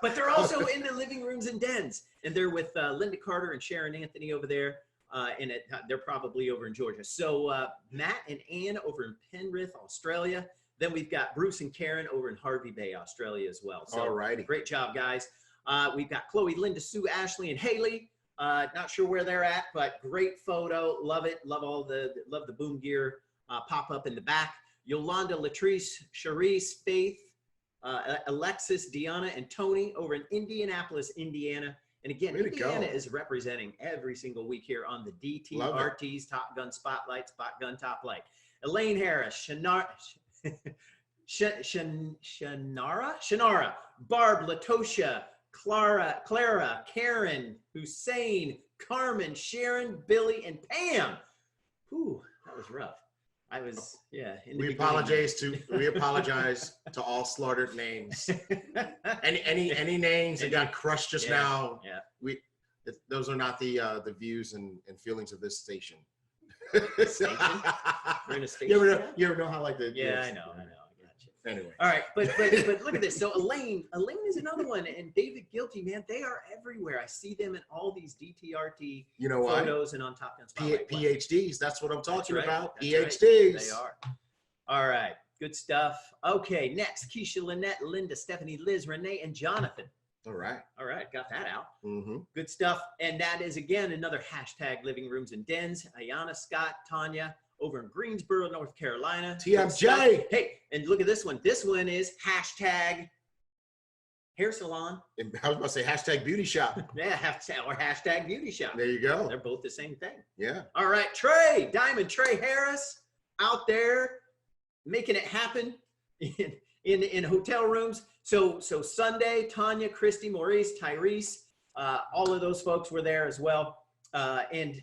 but they're also in the living rooms and dens. And they're with Linda Carter and Sharon Anthony over there. And they're probably over in Georgia. So Matt and Ann over in Penrith, Australia. Then we've got Bruce and Karen over in Harvey Bay, Australia as well. So Alrighty. Great job, guys. We've got Chloe, Linda, Sue, Ashley, and Haley. Not sure where they're at, but great photo. Love it. Love love the boom gear pop up in the back. Yolanda, Latrice, Charisse, Faith, Alexis, Deanna, and Tony over in Indianapolis, Indiana. And again, Indiana is representing every single week here on the DTRT's Top Gun Spotlight, Spot Gun Top Light. Elaine Harris, Shanara, Barb, Latosha, Clara, Karen, Hussein, Carmen, Sharon, Billy, and Pam. Whew, that was rough. I was, yeah. We apologize to all slaughtered names. Any names that got crushed just now. Yeah. Those are not the views and feelings of this station. Station? We're in a station. You ever know how like the I know. I got you. Anyway. All right, but look at this. So Elaine is another one, and David Guilty, man, they are everywhere. I see them in all these DTRT photos and on Top Gun Spotlight. PhDs, that's what I'm talking about. That's PhDs. Right. They are. All right, good stuff. Okay, next, Keisha, Lynette, Linda, Stephanie, Liz, Renee, and Jonathan. All right, got that out. Mm-hmm. Good stuff. And that is, again, another hashtag living rooms and dens. Ayana, Scott, Tanya, over in Greensboro, North Carolina. TMJ. Hey, and look at this one. This one is hashtag hair salon. And I was about to say hashtag beauty shop. Yeah, or hashtag beauty shop. There you go. They're both the same thing. Yeah. All right, Diamond Trey Harris out there making it happen in hotel rooms. So Sunday, Tanya, Christy, Maurice, Tyrese, all of those folks were there as well. And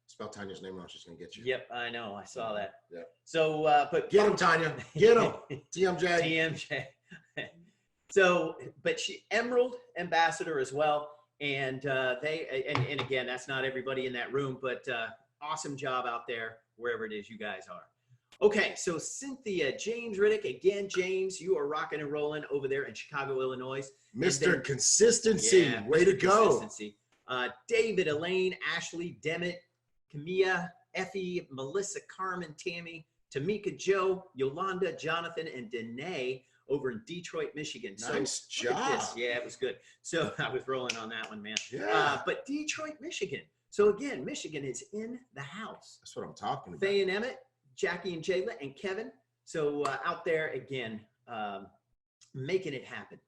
spell Tanya's name wrong, she's gonna get you. Yep, I know. I saw that. Yeah. So, but get him, Tanya. Get him. TMJ. TMJ. So, but she Emerald Ambassador as well, and and again, that's not everybody in that room, but awesome job out there wherever it is you guys are. Okay, so Cynthia, James Riddick, again, James, you are rocking and rolling over there in Chicago, Illinois. Mr. Consistency, way to go. Consistency. David, Elaine, Ashley, Demet, Camilla, Effie, Melissa, Carmen, Tammy, Tamika, Joe, Yolanda, Jonathan, and Danae over in Detroit, Michigan. Nice job. Yeah, it was good. So I was rolling on that one, man. Yeah. But Detroit, Michigan. So again, Michigan is in the house. That's what I'm talking about. Faye and Emmett, Jackie and Jayla, and Kevin. So out there again, making it happen.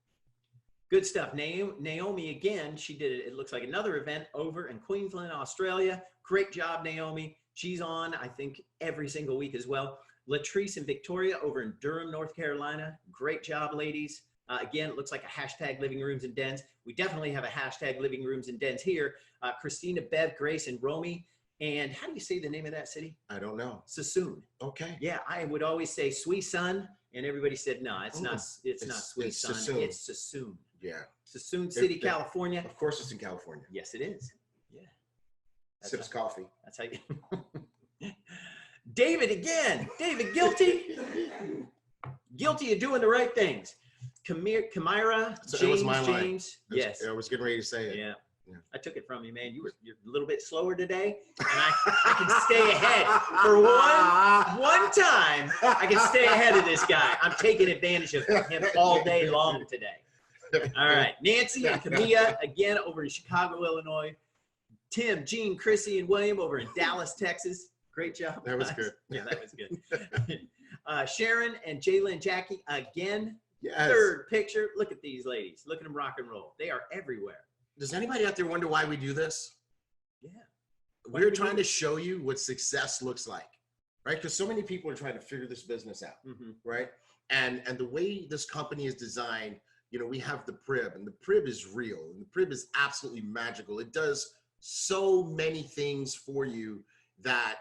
Good stuff. Naomi again, she did it. It looks like another event over in Queensland, Australia. Great job, Naomi. She's on, I think, every single week as well. Latrice and Victoria over in Durham, North Carolina. Great job, ladies. Again, it looks like a hashtag living rooms and dens. We definitely have a hashtag living rooms and dens here. Christina, Bev, Grace, and Romy. And how do you say the name of that city? I don't know. Sassoon. Okay. Yeah, I would always say Suisun, and everybody said no, it's not. It's not Suisun. Sassoon. It's Sassoon. Yeah. Sassoon City, California. Of course, it's in California. Yes, it is. Yeah. Sips coffee. That's how you. David again. David guilty. Guilty of doing the right things. Kamira, So it was James, my line. James. Yes. I was getting ready to say it. Yeah. I took it from you, man. You're a little bit slower today, and I can stay ahead for one time. I can stay ahead of this guy. I'm taking advantage of him all day long today. All right, Nancy and Camilla again over in Chicago, Illinois. Tim, Gene, Chrissy, and William over in Dallas, Texas. Great job. That was good. Yeah, that was good. Sharon and Jayla and Jackie again. Yes. Third picture. Look at these ladies. Look at them rock and roll. They are everywhere. Does anybody out there wonder why we do this? Yeah. We're trying to show you what success looks like, right? Because so many people are trying to figure this business out, right? And the way this company is designed, you know, we have the Prib, and the Prib is real, and the Prib is absolutely magical. It does so many things for you that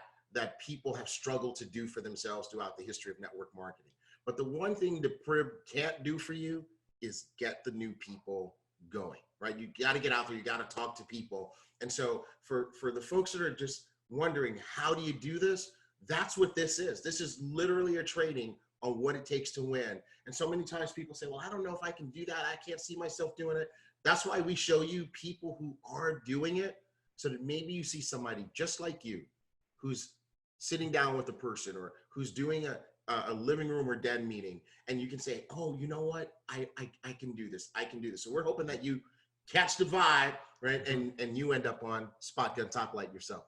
people have struggled to do for themselves throughout the history of network marketing. But the one thing the Prib can't do for you is get the new people going, right? You got to get out there, you got to talk to people. And so for the folks that are just wondering, how do you do this? That's what this is. This is literally a training on what it takes to win. And so many times people say, well, I don't know if I can do that. I can't see myself doing it. That's why we show you people who are doing it, so that maybe you see somebody just like you who's sitting down with a person, or who's doing a living room or den meeting, and you can say, oh, you know what? I can do this. I can do this. So we're hoping that you catch the vibe, right? And you end up on Spot Gun Top Light yourself.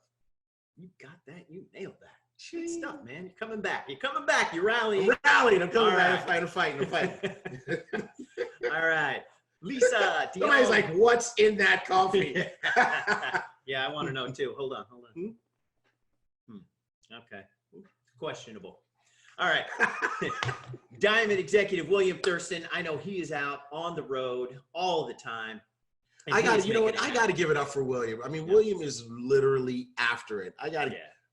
You got that. You nailed that. Good stuff, man. You're coming back. You're coming back. You're rallying. I'm rallying. I'm coming All back. right. I'm fighting. All right. Lisa. Somebody's like, what's in that coffee? Yeah, I want to know too. Hold on. Okay. Questionable. All right. Diamond executive William Thurston. I know he is out on the road all the time. I got to give it up for William. I mean, William is literally after it.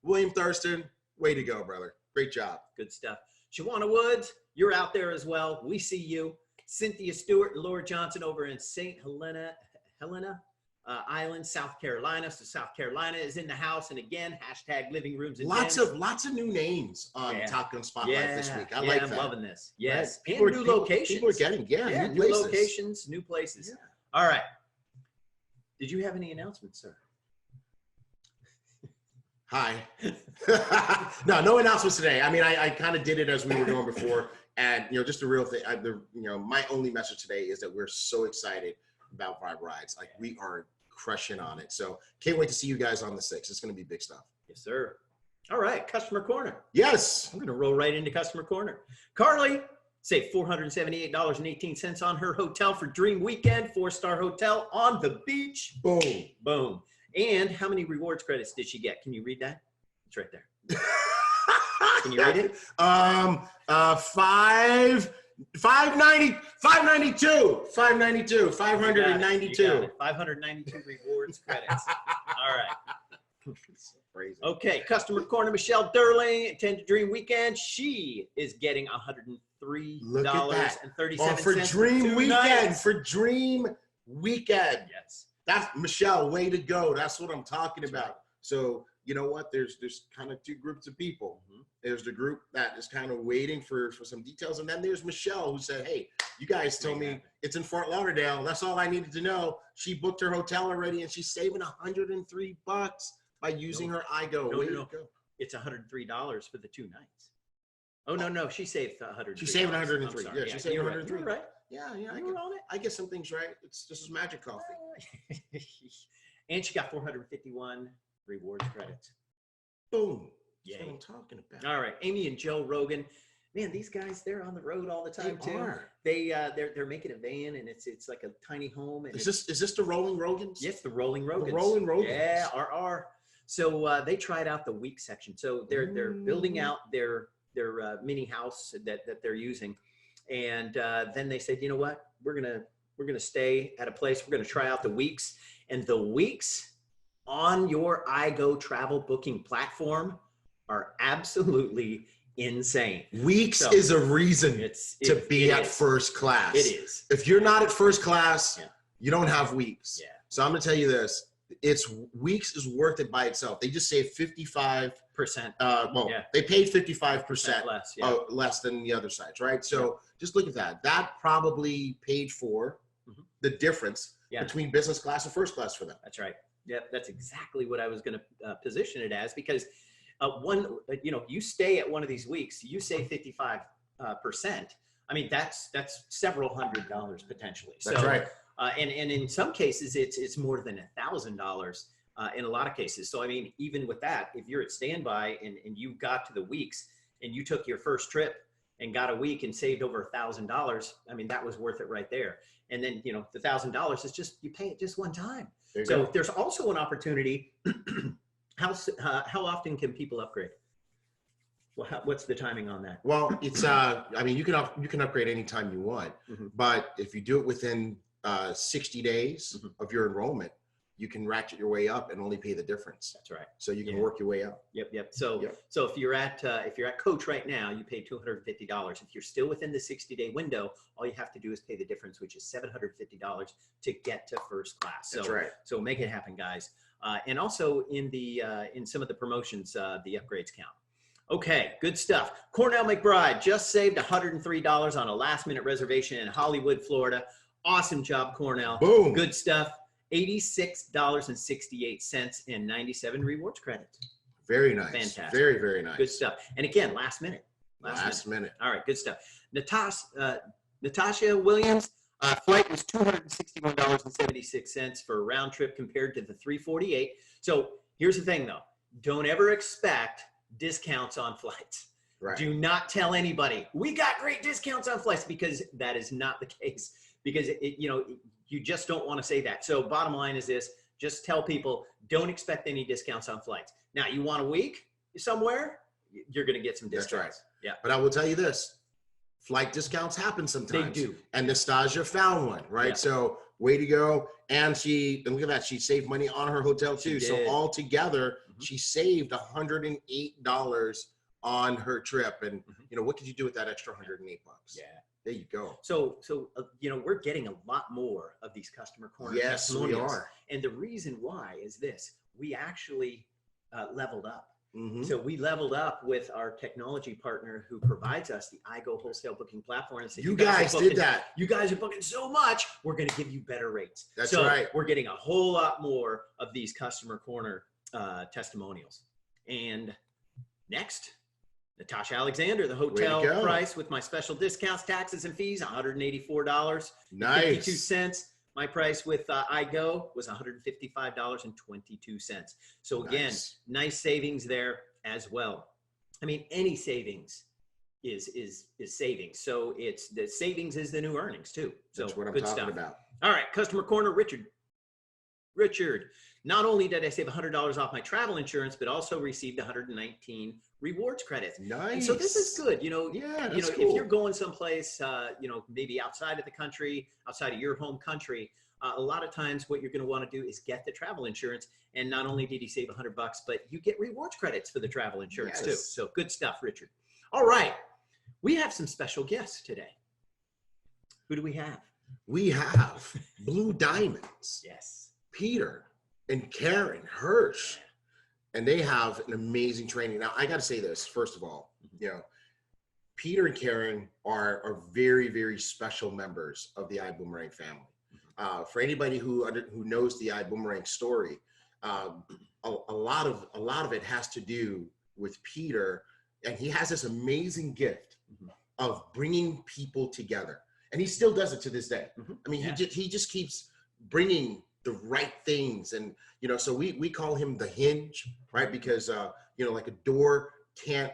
William Thurston, way to go, brother. Great job. Good stuff. Shawana Woods, you're out there as well. We see you. Cynthia Stewart and Laura Johnson over in St. Helena Island, South Carolina. So South Carolina is in the house. And again, hashtag living rooms and lots of new names on Top Gun Spotlight this week. I like that. I'm loving this. Yes. Right. And new locations. People are getting, new locations, new places. Yeah. All right. Did you have any announcements, sir? Hi. No announcements today. I mean, I kind of did it as we were doing before. And, you know, just a real thing. My only message today is that we're so excited about Vibe Rides. Like, we are crushing on it. So can't wait to see you guys on the 6th. It's going to be big stuff. Yes, sir. All right. Customer Corner. Yes. I'm going to roll right into Customer Corner. Carly, save $478.18 on her hotel for Dream Weekend, 4-star hotel on the beach. Boom. Boom. And how many rewards credits did she get? Can you read that? It's right there. Can you read it? 592. 592. 592 rewards credits. All right. Crazy. Okay, Customer Corner, Michelle Durling, attend Dream Weekend. She is getting $103.37 for Dream Weekend. For Dream Weekend. Yes. That's Michelle, way to go. That's what I'm talking about. Right. So you know what? There's kind of two groups of people. There's the group that is kind of waiting for some details. And then there's Michelle, who said, hey, you guys told me it's in Fort Lauderdale. That's all I needed to know. She booked her hotel already, and she's saving $103 by using her iGo. No. It's $103 for the 2 nights. Oh, no. She saved $103. She saved $103. Yeah, she saved $103. You're right. Yeah. I get some things right. This is magic coffee. And she got 451 rewards credits. Boom. Yay. That's what I'm talking about. All right, Amy and Joe Rogan. Man, these guys, they're on the road all the time too. They're making a van, and it's like a tiny home. And is this the Rolling Rogans? Yes, the Rolling Rogans. The Rolling Rogans. Yeah, RR. So they tried out the week section. So they're building out their mini house that they're using, and then they said, you know what, we're gonna stay at a place. We're gonna try out the weeks, and the weeks on your iGo travel booking platform are absolutely insane. Weeks is a reason to be at first class. It is. If you're not at first class, you don't have weeks. Yeah. So I'm gonna tell you this. Weeks is worth it by itself. They just saved 55%. They paid 55% less than the other sites, right? So just look at that. That probably paid for the difference Yeah. between business class and first class for them. That's right. Yep, that's exactly what I was going to position it as, because you stay at one of these weeks, you save 55%. I mean, that's several $100s potentially. That's right. And in some cases, it's more than $1,000 in a lot of cases. So I mean, even with that, if you're at standby and you got to the weeks and you took your first trip and got a week and saved over $1,000, I mean, that was worth it right there. And then, the $1,000 is just, you pay it just one time. So there's also an opportunity. How often can people upgrade? Well, what's the timing on that? Well, it's I mean, you can upgrade anytime you want, but if you do it within 60 days of your enrollment, you can ratchet your way up and only pay the difference. That's right. So you can work your way up. Yep. So if you're at Coach right now, you pay $250. If you're still within the 60-day window, all you have to do is pay the difference, which is $750 to get to first class. So, that's right. So make it happen, guys. And also in some of the promotions, the upgrades count. Okay, good stuff. Cornell McBride just saved $103 on a last-minute reservation in Hollywood, Florida. Awesome job, Cornell. Boom. Good stuff. $86.68 and 97 rewards credits. Very nice. Fantastic. Very, very nice. Good stuff. And again, last minute. Last minute. All right, good stuff. Natasha Williams, flight was $261.76 for a round trip compared to the $348. So here's the thing, though. Don't ever expect discounts on flights. Right. Do not tell anybody, we got great discounts on flights, because that is not the case. Because you just don't want to say that. So bottom line is this: just tell people, don't expect any discounts on flights. Now, you want a week somewhere, you're going to get some discounts. That's right. Yeah. But I will tell you this: flight discounts happen sometimes. They do. And Nastasia found one, right? Yeah. So way to go. And look at that, she saved money on her hotel too. So altogether, she saved $108 on her trip. And what could you do with that extra $108? Yeah. There you go. So we're getting a lot more of these customer corner Yes, we testimonials. are. And the reason why is this: we actually leveled up. Mm-hmm. So we leveled up with our technology partner who provides us the iGo wholesale booking platform. And said, You guys did that. You guys are booking so much, we're going to give you better rates. That's so right. We're getting a whole lot more of these customer corner testimonials. And next, Natasha Alexander, the hotel price with my special discounts, taxes, and fees, $184.52. Nice. My price with iGo was $155.22. So again, nice savings there as well. I mean, any savings is savings. So it's the savings is the new earnings too. So that's what I'm good talking stuff. about. All right, customer corner, Richard, not only did I save $100 off my travel insurance, but also received 119 rewards credits. Nice. And so this is good. Cool. If you're going someplace, maybe outside of the country, outside of your home country, a lot of times what you're going to want to do is get the travel insurance. And not only did he save $100, but you get rewards credits for the travel insurance too. So good stuff, Richard. All right. We have some special guests today. Who do we have? We have Blue Diamonds. Yes. Peter and Karen Hirsch, and they have an amazing training. Now, I got to say this, first of all, Peter and Karen are very, very special members of the Ibüümerang family. For anybody who knows the Ibüümerang story, a lot of it has to do with Peter, and he has this amazing gift of bringing people together, and he still does it to this day. I mean, he just keeps bringing the right things. And, so we call him the hinge, right? Because, like a door can't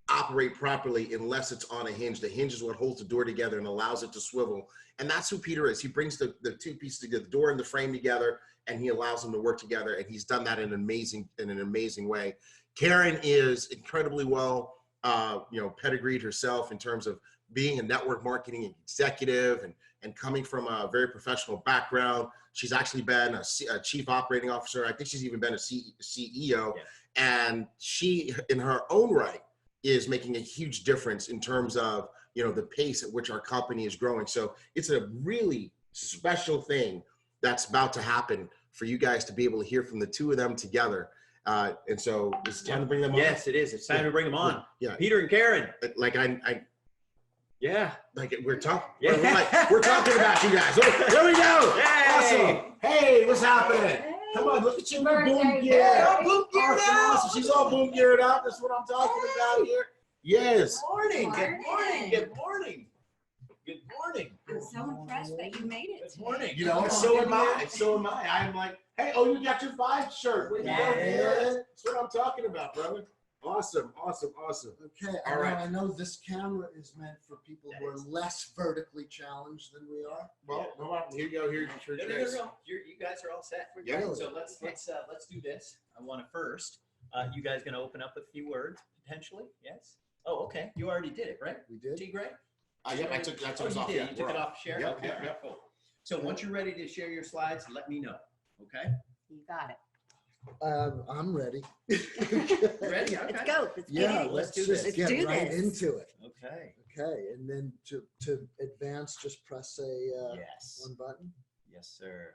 operate properly unless it's on a hinge. The hinge is what holds the door together and allows it to swivel. And that's who Peter is. He brings the two pieces together, the door and the frame together, and he allows them to work together. And he's done that in an amazing way. Karen is incredibly well, pedigreed herself in terms of being a network marketing executive and coming from a very professional background. She's actually been a chief operating officer. I think she's even been a CEO. And she, in her own right, is making a huge difference in terms of, the pace at which our company is growing. So it's a really special thing that's about to happen for you guys to be able to hear from the two of them together. And so it's time to bring them on. Yes, it is. It's time to bring them on. Yeah. Peter and Karen. Like Yeah. Like we're talking. Yeah. We're talking about you guys. Look, there we go. Hey. Awesome. Hey, what's happening? Come on, look at you, boom geared. All Boom geared awesome. She's all boom geared up. That's what I'm talking about here. Yes. Good morning. Good morning. Good morning. Good morning. I'm so impressed that you made it. Good morning. You know, so am I. So am I. I'm like, hey, oh, you got your 5 shirt. Way to go, man. That's what I'm talking about, brother. Awesome, awesome, awesome. Okay, All right. I know this camera is meant for people who are less vertically challenged than we are. Well, come on, here you go. Here's your No. You guys are all set. Yeah. So let's do this. I want to first. You guys gonna open up with a few words potentially? Yes. Oh, okay. You already did it, right? We did. T. Gray. Yeah, I took us You off. did. Yeah, You took it off share. Yep, Okay, yep, all right, yep. cool. So once you're ready to share your slides, let me know. Okay. You got it. I'm ready. You ready? Okay. Let's go. Let's Yeah, get it. let's do just this. get Let's do right this. into it. Okay. Okay, and then to advance, just press Yes. one button. Yes, sir.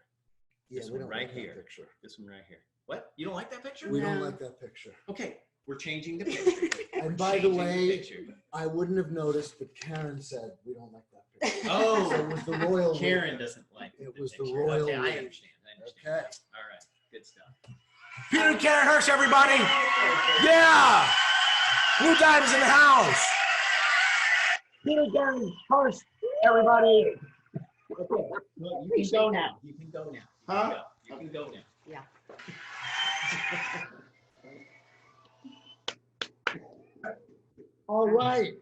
Yeah, This we one don't right like that here. picture. This one right here. What? You don't like that picture? We don't No. like that picture. Okay. We're changing the picture. And We're by the changing way, picture. I wouldn't have noticed, but Karen said we don't like that picture. Oh. So it was the royal. Karen we. doesn't like It was the picture. royal Okay, I we. understand. Okay. All right. Good stuff. Peter Karen Hirsch, everybody. Yeah. Blue Diamonds in the house. Peter Karen Hirsch, everybody. Okay. Well, you can go now. You can go now. Huh? You can go now. Yeah. All right.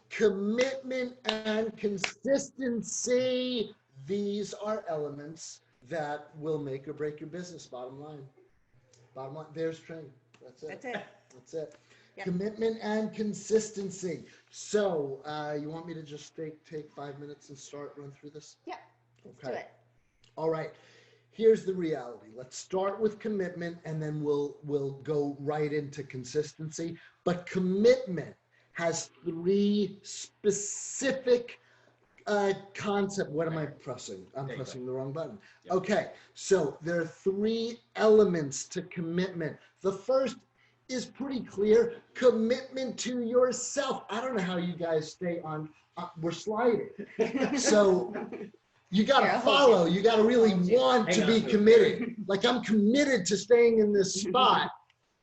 Commitment and consistency. These are elements that will make or break your business. Bottom line. Bottom line. There's Train. That's it. That's it. That's it. Yep. Commitment and consistency. So you want me to just take 5 minutes and run through this? Yeah. Let's do it. All right. Here's the reality. Let's start with commitment and then we'll go right into consistency. But commitment has 3 specific concept. What am I pressing? I'm There you pressing the wrong button. Yep. Okay. So there are 3 elements to commitment. The first is pretty clear. Commitment to yourself. I don't know how you guys stay on. We're sliding. So you got Here, to I'll hold follow. You got to really want Hang to on be to it. committed. Like I'm committed to staying in this spot.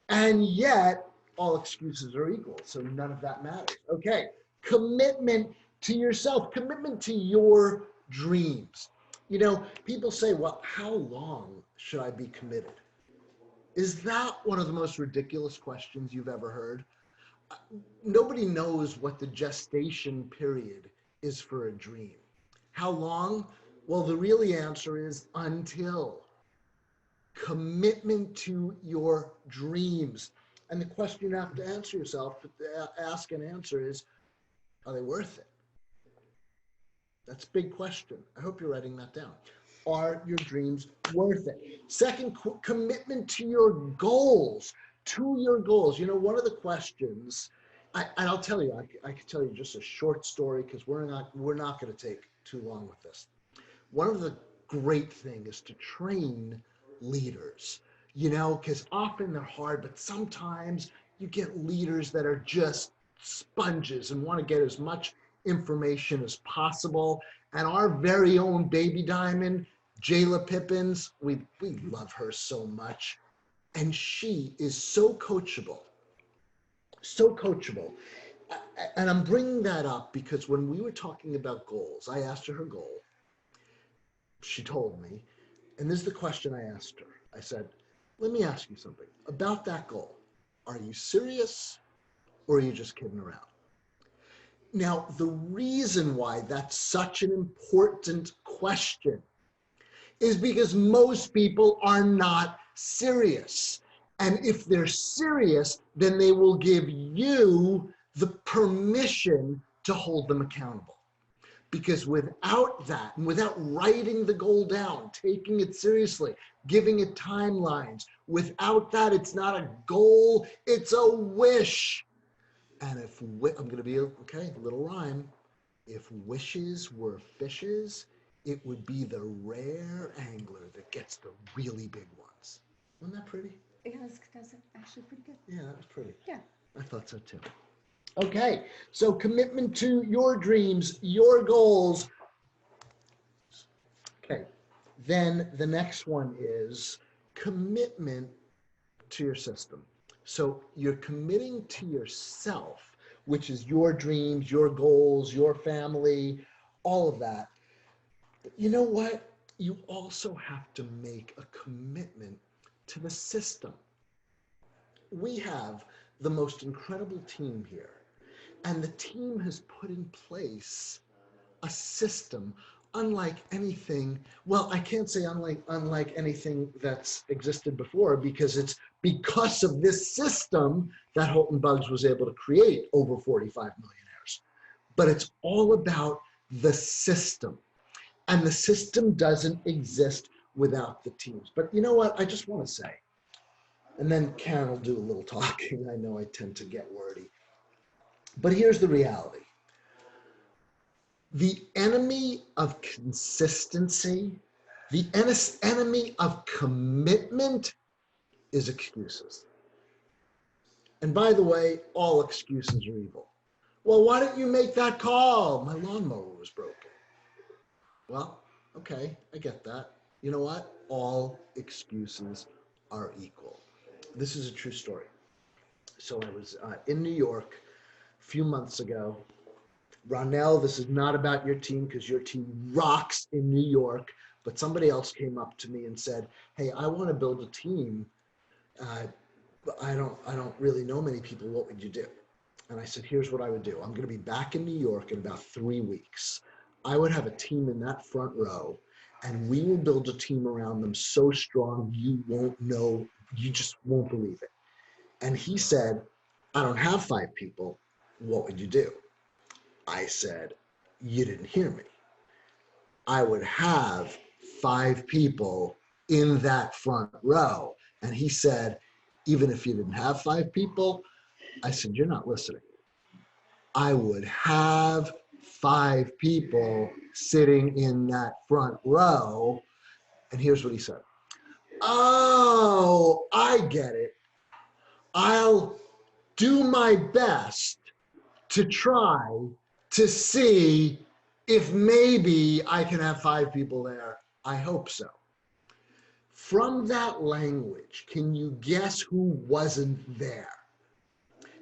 And yet all excuses are equal. So none of that matters. Okay. Commitment to yourself, commitment to your dreams. You know, people say, well, how long should I be committed? Is that one of the most ridiculous questions you've ever heard? Nobody knows what the gestation period is for a dream. How long? Well, the real answer is until. Commitment to your dreams. And the question you have to answer yourself, ask and answer is, are they worth it? That's a big question. I hope you're writing that down. Are your dreams worth it? Second, commitment to your goals. To your goals. You know, one of the questions, I'll tell you, I could tell you just a short story because we're not going to take too long with this. One of the great things is to train leaders, you know, because often they're hard, but sometimes you get leaders that are just sponges and want to get as much information as possible. And our very own baby diamond, Jayla Pippins, we love her so much. And she is so coachable, so coachable. And I'm bringing that up because when we were talking about goals, I asked her goal. She told me, and this is the question I asked her. I said, let me ask you something about that goal. Are you serious or are you just kidding around? Now, the reason why that's such an important question is because most people are not serious. And if they're serious, then they will give you the permission to hold them accountable. Because without that, and without writing the goal down, taking it seriously, giving it timelines, without that, it's not a goal, it's a wish. And if I'm going to be, okay, a little rhyme. If wishes were fishes, it would be the rare angler that gets the really big ones. Wasn't that pretty? Yeah, that's actually pretty good. Yeah, that was pretty. Yeah. I thought so too. Okay, so commitment to your dreams, your goals. Okay, then the next one is commitment to your system. So you're committing to yourself, which is your dreams, your goals, your family, all of that. But you know what? You also have to make a commitment to the system. We have the most incredible team here, and the team has put in place a system unlike anything. Well, I can't say unlike anything that's existed before, because it's because of this system that Holton Buggs was able to create over 45 millionaires. But it's all about the system, and the system doesn't exist without the teams. But you know what? I just want to say, and then Karen will do a little talking. I know I tend to get wordy. But here's the reality. The enemy of consistency, the enemy of commitment is excuses. And by the way, all excuses are evil. Well, why didn't you make that call? My lawnmower was broken. Well, okay, I get that. You know what? All excuses are equal. This is a true story. So I was in New York a few months ago. Ronell, this is not about your team because your team rocks in New York, but somebody else came up to me and said, hey, I want to build a team, but I don't really know many people. What would you do? And I said, here's what I would do. I'm going to be back in New York in about 3 weeks. I would have a team in that front row, and we will build a team around them so strong you won't know, you just won't believe it. And he said, I don't have 5 people. What would you do? I said, you didn't hear me. I would have 5 people in that front row. And he said, even if you didn't have 5 people, I said, you're not listening. I would have 5 people sitting in that front row. And here's what he said. Oh, I get it. I'll do my best to try to see if maybe I can have 5 people there. I hope so. From that language, can you guess who wasn't there?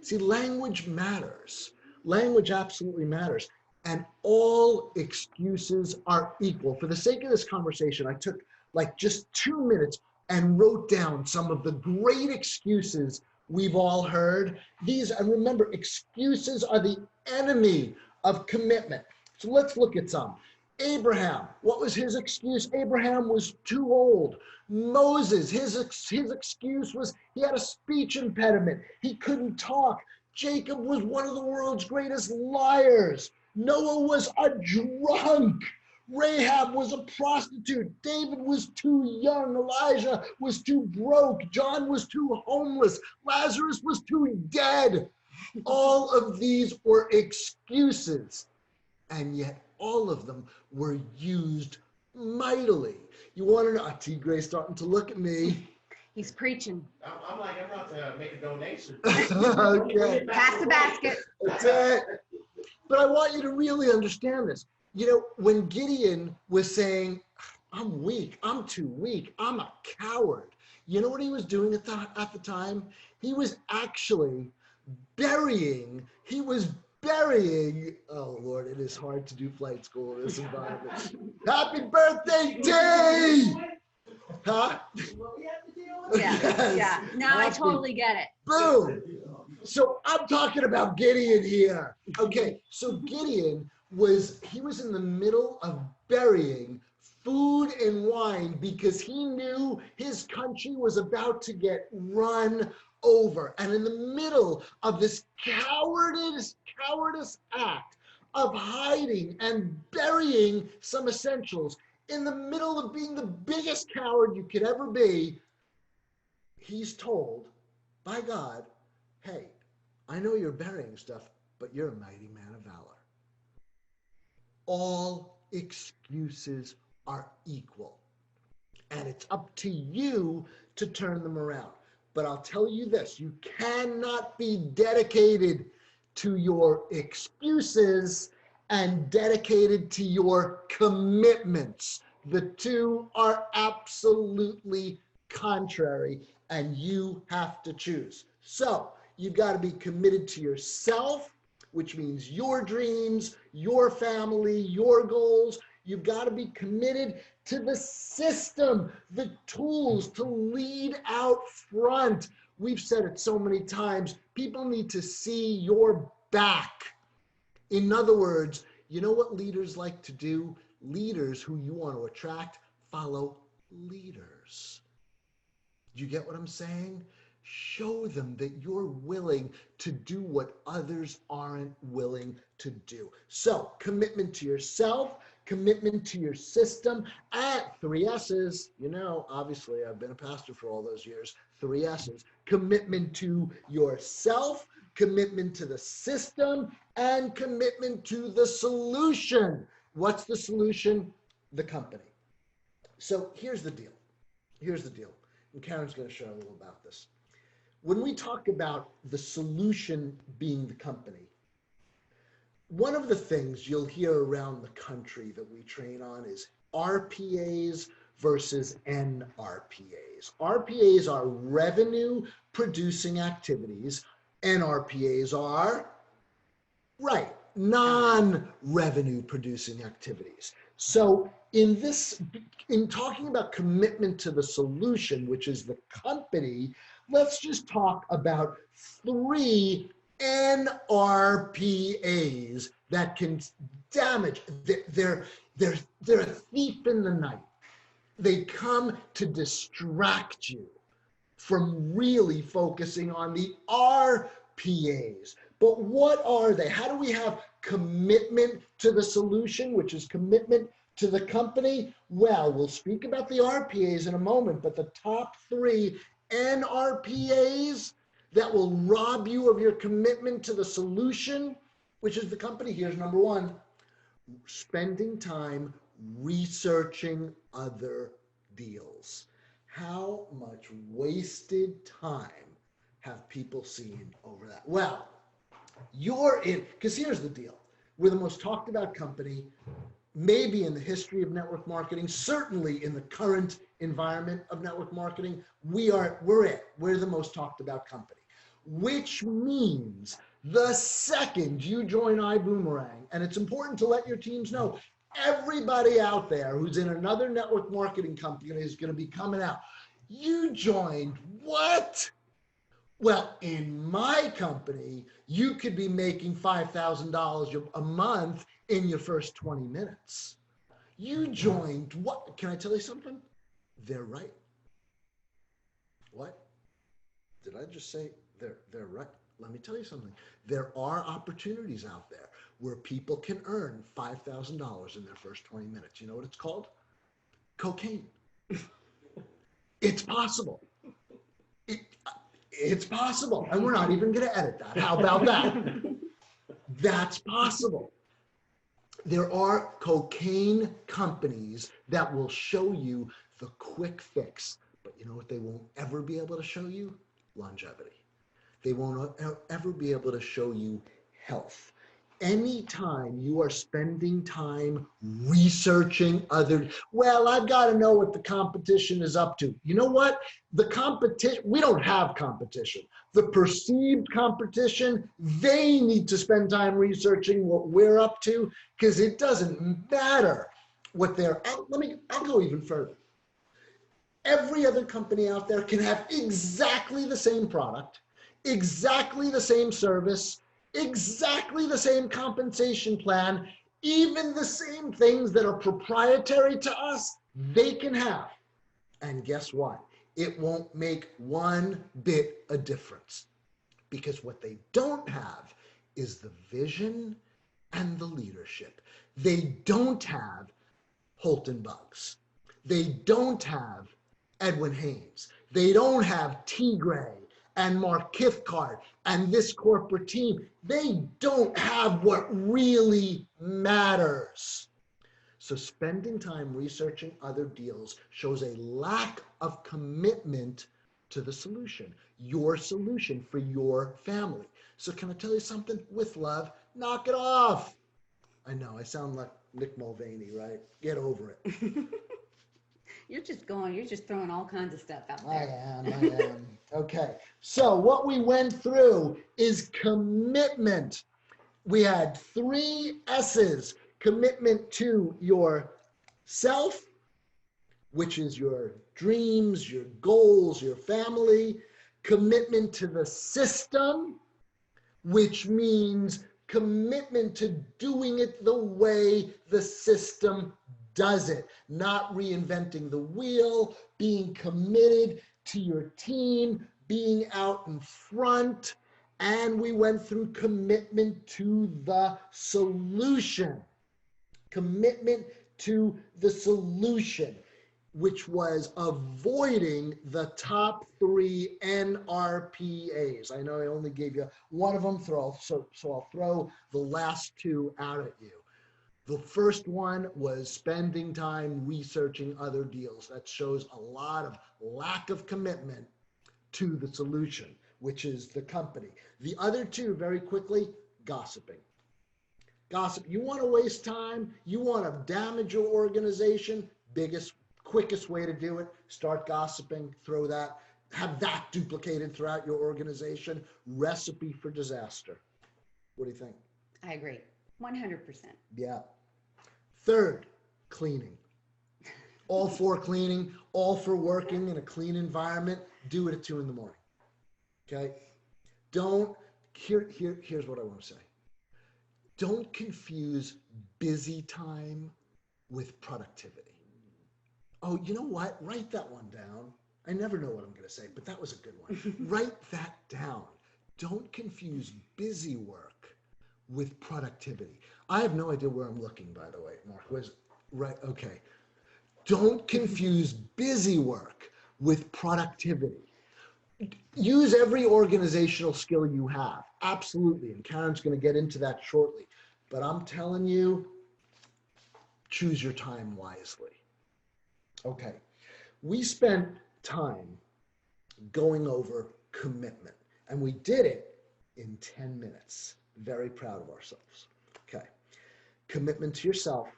See, language matters. Language absolutely matters. And all excuses are equal. For the sake of this conversation, I took like just 2 minutes and wrote down some of the great excuses we've all heard. And remember, excuses are the enemy of commitment. So let's look at some. Abraham, what was his excuse? Abraham was too old. Moses, his excuse was he had a speech impediment. He couldn't talk. Jacob was one of the world's greatest liars. Noah was a drunk. Rahab was a prostitute. David was too young. Elijah was too broke. John was too homeless. Lazarus was too dead. All of these were excuses, and yet all of them were used mightily. You want to know? T. Gray's starting to look at me. He's preaching. I'm about to make a donation. Okay. Pass the basket. That's it. But I want you to really understand this. You know, when Gideon was saying, I'm weak, I'm too weak, I'm a coward, you know what he was doing at the time? He was actually burying, oh Lord, it is hard to do flight school in this environment. Happy birthday, T! Huh? Yeah, Yes. yeah. Now I totally get it. Boom. So I'm talking about Gideon here. Okay, so Gideon was in the middle of burying food and wine because he knew his country was about to get run over. And in the middle of this cowardice act of hiding and burying some essentials, in the middle of being the biggest coward you could ever be, he's told by God, hey, I know you're burying stuff, but you're a mighty man of valor. All excuses are equal, and it's up to you to turn them around. But I'll tell you this, you cannot be dedicated to your excuses and dedicated to your commitments. The two are absolutely contrary, and you have to choose. So you've got to be committed to yourself, which means your dreams, your family, your goals. You've got to be committed to the system, the tools to lead out front. We've said it so many times. People need to see your back. In other words, you know what leaders like to do? Leaders who you want to attract follow leaders. Do you get what I'm saying? Show them that you're willing to do what others aren't willing to do. So, commitment to yourself, commitment to your system, and 3 S's. You know, obviously, I've been a pastor for all those years. 3 S's. Commitment to yourself, commitment to the system, and commitment to the solution. What's the solution? The company. So here's the deal. Here's the deal. And Karen's going to share a little about this. When we talk about the solution being the company, one of the things you'll hear around the country that we train on is RPAs versus NRPAs. RPAs are revenue producing activities. NRPAs are, right, non-revenue producing activities. So in talking about commitment to the solution, which is the company, let's just talk about 3 NRPAs that can damage. They're a thief in the night. They come to distract you from really focusing on the RPAs. But what are they? How do we have commitment to the solution, which is commitment to the company? Well, we'll speak about the RPAs in a moment, but the top 3 NRPAs that will rob you of your commitment to the solution, which is the company. Here's number 1, spending time researching other deals. How much wasted time have people seen over that? Well, you're in, because here's the deal. We're the most talked about company, maybe in the history of network marketing, certainly in the current environment of network marketing. We're the most talked about company, which means the second you join Ibüümerang, and it's important to let your teams know, everybody out there who's in another network marketing company is going to be coming out. You joined what? Well, in my company, you could be making $5,000 a month in your first 20 minutes. You joined what? Can I tell you something? They're right. What? Did I just say they're right? Let me tell you something. There are opportunities out there where people can earn $5,000 in their first 20 minutes. You know what it's called? Cocaine. It's possible. It's possible. And we're not even going to edit that. How about that? That's possible. There are cocaine companies that will show you the quick fix. But you know what they won't ever be able to show you? Longevity. They won't ever be able to show you health. Anytime you are spending time researching other, well, I've got to know what the competition is up to. You know what? The competition, we don't have competition. The perceived competition, they need to spend time researching what we're up to, because it doesn't matter what they're, I'll go even further. Every other company out there can have exactly the same product, exactly the same service, exactly the same compensation plan, even the same things that are proprietary to us, they can have. And guess what? It won't make one bit a difference, because what they don't have is the vision and the leadership. They don't have Holton Buggs. They don't have Edwin Haynes. They don't have T. Gray and Mark Kithcart and this corporate team. They don't have what really matters. So spending time researching other deals shows a lack of commitment to the solution, your solution for your family. So can I tell you something? With love, knock it off. I know I sound like Nick Mulvaney, right? Get over it. You're just throwing all kinds of stuff out I there. am. Okay. So what we went through is commitment. We had 3 S's. Commitment to yourself, which is your dreams, your goals, your family. Commitment to the system, which means commitment to doing it the way the system does it, not reinventing the wheel, being committed to your team, being out in front. And we went through commitment to the solution. Commitment to the solution, which was avoiding the top 3 NRPAs. I know I only gave you one of them, so I'll throw the last 2 out at you. The first one was spending time researching other deals. That shows a lot of lack of commitment to the solution, which is the company. The other 2, very quickly, gossiping. Gossip, you want to waste time? You want to damage your organization? Quickest way to do it, start gossiping, have that duplicated throughout your organization. Recipe for disaster. What do you think? I agree. 100%. Yeah. Third, cleaning. All for cleaning, all for working in a clean environment. Do it at 2 in the morning. Okay? Here's what I want to say. Don't confuse busy time with productivity. Oh, you know what? Write that one down. I never know what I'm going to say, but that was a good one. Write that down. Don't confuse busy work with productivity. I have no idea where I'm looking, by the way, Mark. Right? Okay. Don't confuse busy work with productivity. Use every organizational skill you have. Absolutely. And Karen's going to get into that shortly. But I'm telling you, choose your time wisely. Okay. We spent time going over commitment, and we did it in 10 minutes. Very proud of ourselves. Okay. Commitment to yourself,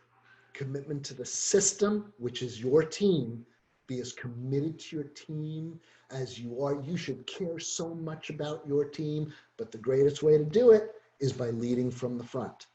commitment to the system, which is your team. Be as committed to your team as you are. You should care so much about your team, but the greatest way to do it is by leading from the front.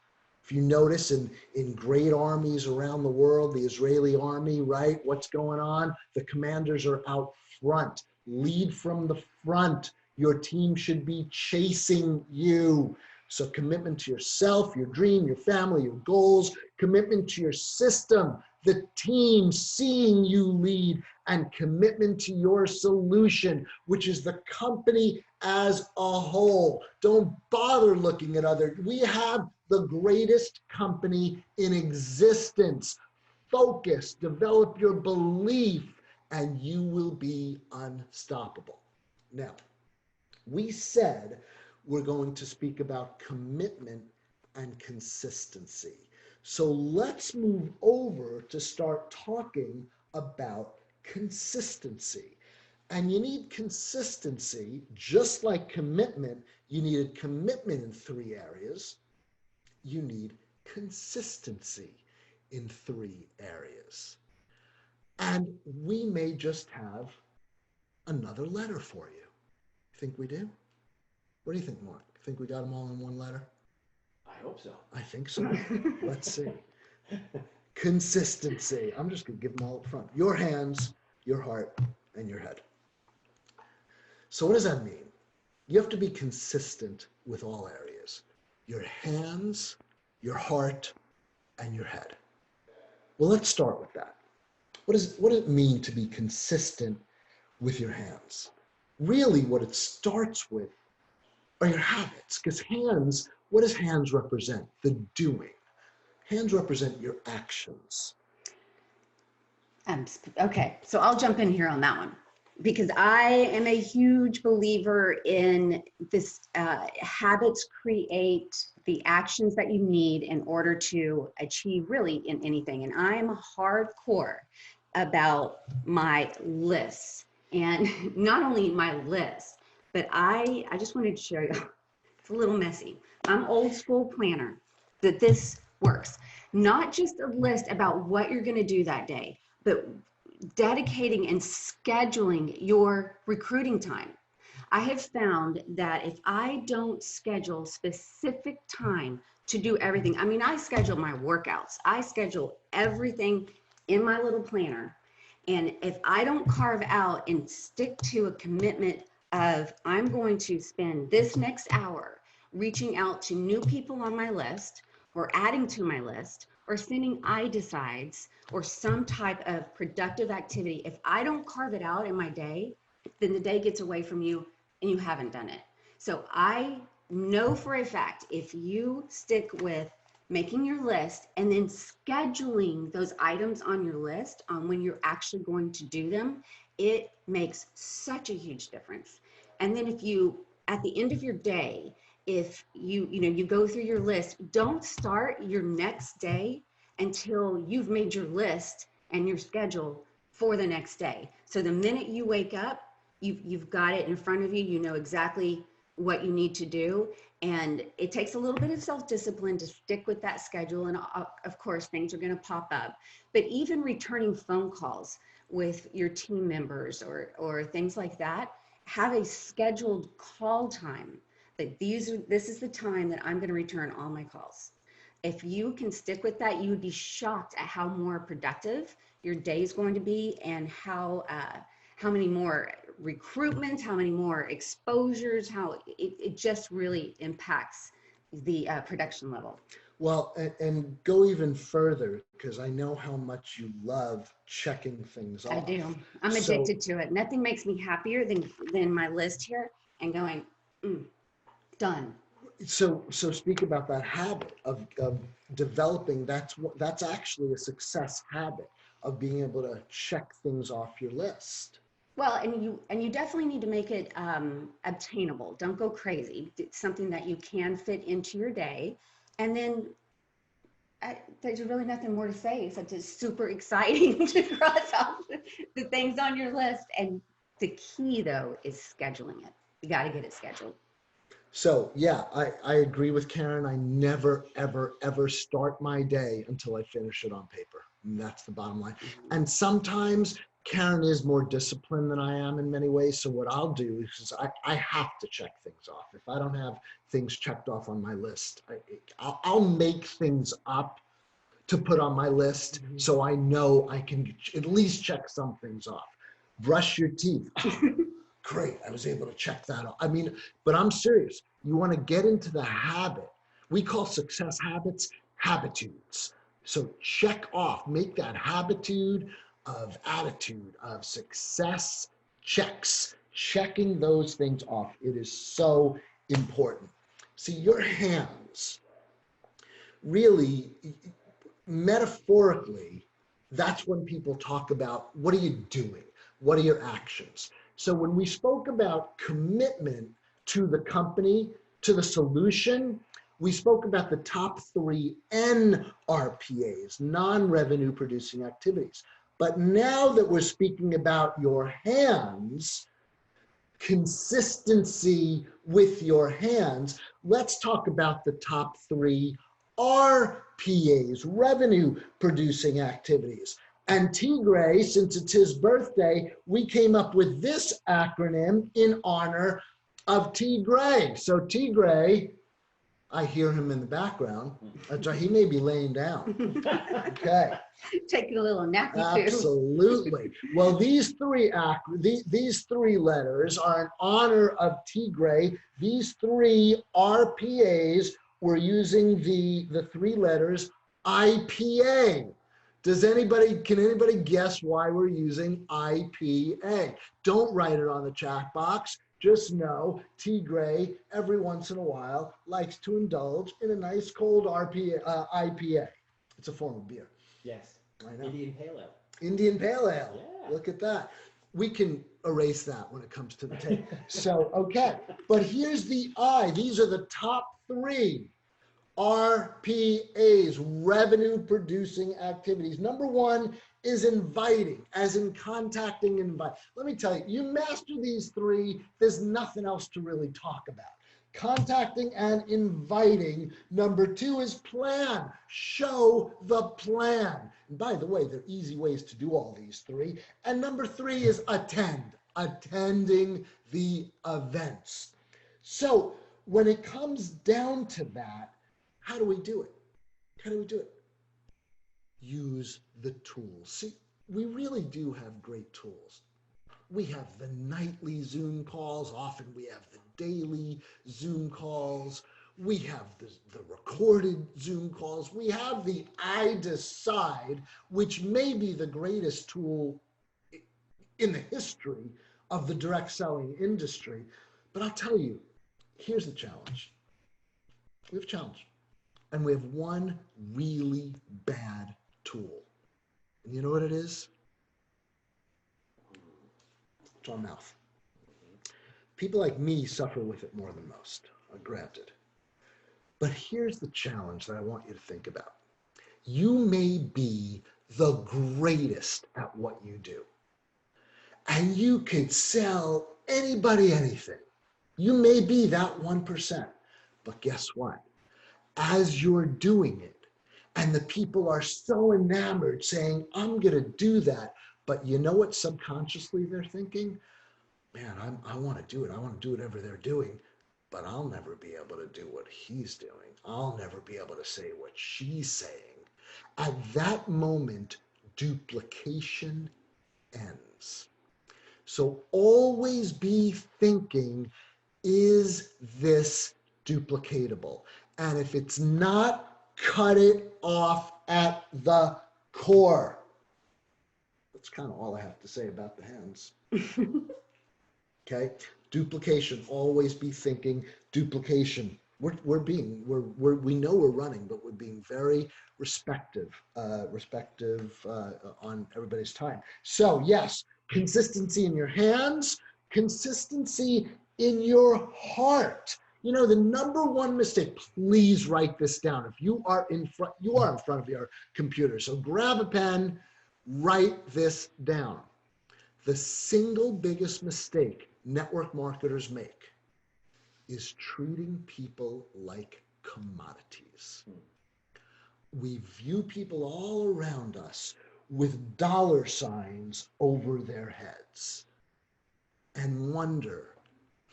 If you notice in great armies around the world, the Israeli army, right? What's going on? The commanders are out front. Lead from the front. Your team should be chasing you. So commitment to yourself, your dream, your family, your goals, commitment to your system, the team seeing you lead, and commitment to your solution, which is the company as a whole. Don't bother looking at other. We have the greatest company in existence. Focus, develop your belief, and you will be unstoppable. Now, we said we're going to speak about commitment and consistency. So let's move over to start talking about consistency. And you need consistency, just like commitment. You needed commitment in 3 areas. You need consistency in 3 areas. And we may just have another letter for you. Think we do? What do you think, Mark? Think we got them all in one letter? I hope so. I think so. Let's see. Consistency. I'm just going to give them all up front. Your hands, your heart, and your head. So what does that mean? You have to be consistent with all areas. Your hands, your heart, and your head. Well, let's start with that. What does it mean to be consistent with your hands? Really, what it starts with are your habits, because hands, what does hands represent? The doing. Hands represent your actions. Okay, so I'll jump in here on that one, because I am a huge believer in this. Habits create the actions that you need in order to achieve really in anything. And I am hardcore about my lists And not only my list, but I just wanted to show you, it's a little messy. I'm old school planner, that this works. Not just a list about what you're going to do that day, but dedicating and scheduling your recruiting time. I have found that if I don't schedule specific time to do everything, I mean, I schedule my workouts, I schedule everything in my little planner. And if I don't carve out and stick to a commitment of I'm going to spend this next hour reaching out to new people on my list, or adding to my list, or sending I decides, or some type of productive activity, if I don't carve it out in my day, then the day gets away from you and you haven't done it. So I know for a fact, if you stick with making your list and then scheduling those items on your list on when you're actually going to do them, it makes such a huge difference. And then if you, at the end of your day, if you go through your list, don't start your next day until you've made your list and your schedule for the next day. So the minute you wake up, you've got it in front of you, you know exactly what you need to do. And it takes a little bit of self-discipline to stick with that schedule. And of course, things are going to pop up. But even returning phone calls with your team members or things like that, have a scheduled call time. That this is the time that I'm going to return all my calls. If you can stick with that, you would be shocked at how more productive your day is going to be, and how many more recruitments, how many more exposures, how it just really impacts the production level. Well, and go even further, because I know how much you love checking things off. I do. I'm addicted to it. Nothing makes me happier than my list here and going, done. So speak about that habit of developing. That's actually a success habit of being able to check things off your list. Well, and you definitely need to make it obtainable. Don't go crazy. It's something that you can fit into your day. And then there's really nothing more to say. It's just super exciting to cross off the things on your list. And the key, though, is scheduling it. You got to get it scheduled. So yeah, I agree with Karen. I never, ever, ever start my day until I finish it on paper. And that's the bottom line. And sometimes Karen is more disciplined than I am in many ways. So what I'll do is I have to check things off. If I don't have things checked off on my list, I'll make things up to put on my list so I know I can at least check some things off. Brush your teeth. Great, I was able to check that off. I mean, but I'm serious. You want to get into the habit. We call success habits habitudes. So check off, make that habitude of attitude, of success checks, checking those things off. It is so important. See, your hands, really, metaphorically, that's when people talk about what are you doing? What are your actions? So when we spoke about commitment to the company, to the solution, we spoke about the top 3 NRPAs, non-revenue producing activities. But now that we're speaking about your hands, consistency with your hands, let's talk about the top 3 RPAs, revenue producing activities. And Tigray, since it's his birthday, we came up with this acronym in honor of Tigray. So Tigray, I hear him in the background. He may be laying down. Okay. Taking a little nappy too. Absolutely. Well, these three letters are in honor of Tigray. These 3 RPAs, we're using the 3 letters IPA. Can anybody guess why we're using IPA? Don't write it on the chat box. Just know Tigray, every once in a while, likes to indulge in a nice cold IPA. It's a form of beer. Yes. I know. Indian Pale Ale. Indian Pale Ale. Yeah. Look at that. We can erase that when it comes to the tape. So, okay. But here's the I. These are the top 3 RPAs, revenue producing activities. Number 1 is inviting, as in contacting and invite. Let me tell you, you master these three, there's nothing else to really talk about. Contacting and inviting. Number two is plan. Show the plan. And by the way, there are easy ways to do all these three. And number three is attend. Attending the events. So when it comes down to that, how do we do it? How do we do it? Use the tools. See, we really do have great tools. We have the nightly Zoom calls. Often we have the daily Zoom calls. We have the recorded Zoom calls. We have the I Decide, which may be the greatest tool in the history of the direct selling industry. But I'll tell you, here's the challenge. We have a challenge. And we have one really bad tool. And you know what it is? It's our mouth. People like me suffer with it more than most, granted. But here's the challenge that I want you to think about. You may be the greatest at what you do. And you could sell anybody anything. You may be that 1%. But guess what? As you're doing it, and the people are so enamored saying, I'm going to do that. But you know what subconsciously they're thinking? Man, I want to do it. I want to do whatever they're doing, but I'll never be able to do what he's doing. I'll never be able to say what she's saying. At that moment, duplication ends. So always be thinking, is this duplicatable? And if it's not, cut it off at the core. That's kind of all I have to say about the hens. Okay, duplication. Always be thinking duplication. We know we're running, but we're being very respective on everybody's time. So yes, consistency in your hands, consistency in your heart. You know, the number one mistake, please write this down. If you are in front of your computer, so grab a pen, write this down. The single biggest mistake network marketers make is treating people like commodities. We view people all around us with dollar signs over their heads and wonder,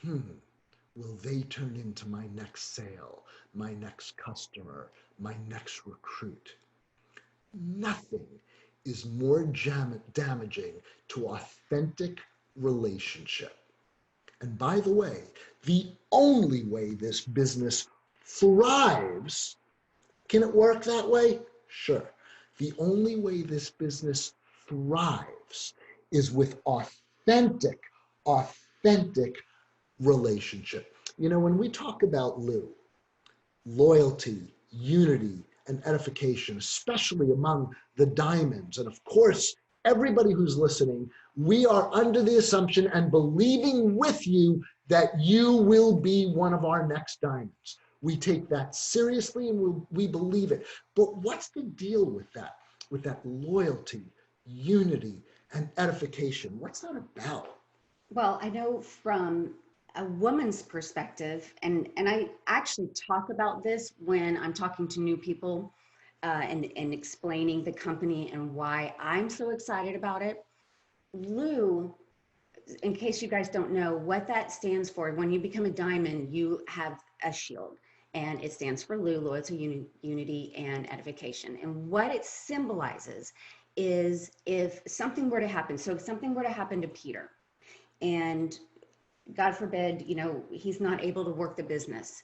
will they turn into my next sale, my next customer, my next recruit? Nothing is more damaging to authentic relationship. And by the way, the only way this business thrives, can it work that way? Sure. The only way this business thrives is with authentic relationship. You know, when we talk about loyalty, unity, and edification, especially among the diamonds, and of course, everybody who's listening, we are under the assumption and believing with you that you will be one of our next diamonds. We take that seriously and we believe it. But what's the deal with that loyalty, unity, and edification? What's that about? Well, I know from a woman's perspective, and I actually talk about this when I'm talking to new people and explaining the company and why I'm so excited about it. Lou, in case you guys don't know what that stands for, when you become a diamond, you have a shield, and it stands for Lou, loyalty, unity, and edification. And what it symbolizes is if something were to happen, so if something were to happen to Peter, and God forbid, you know, he's not able to work the business,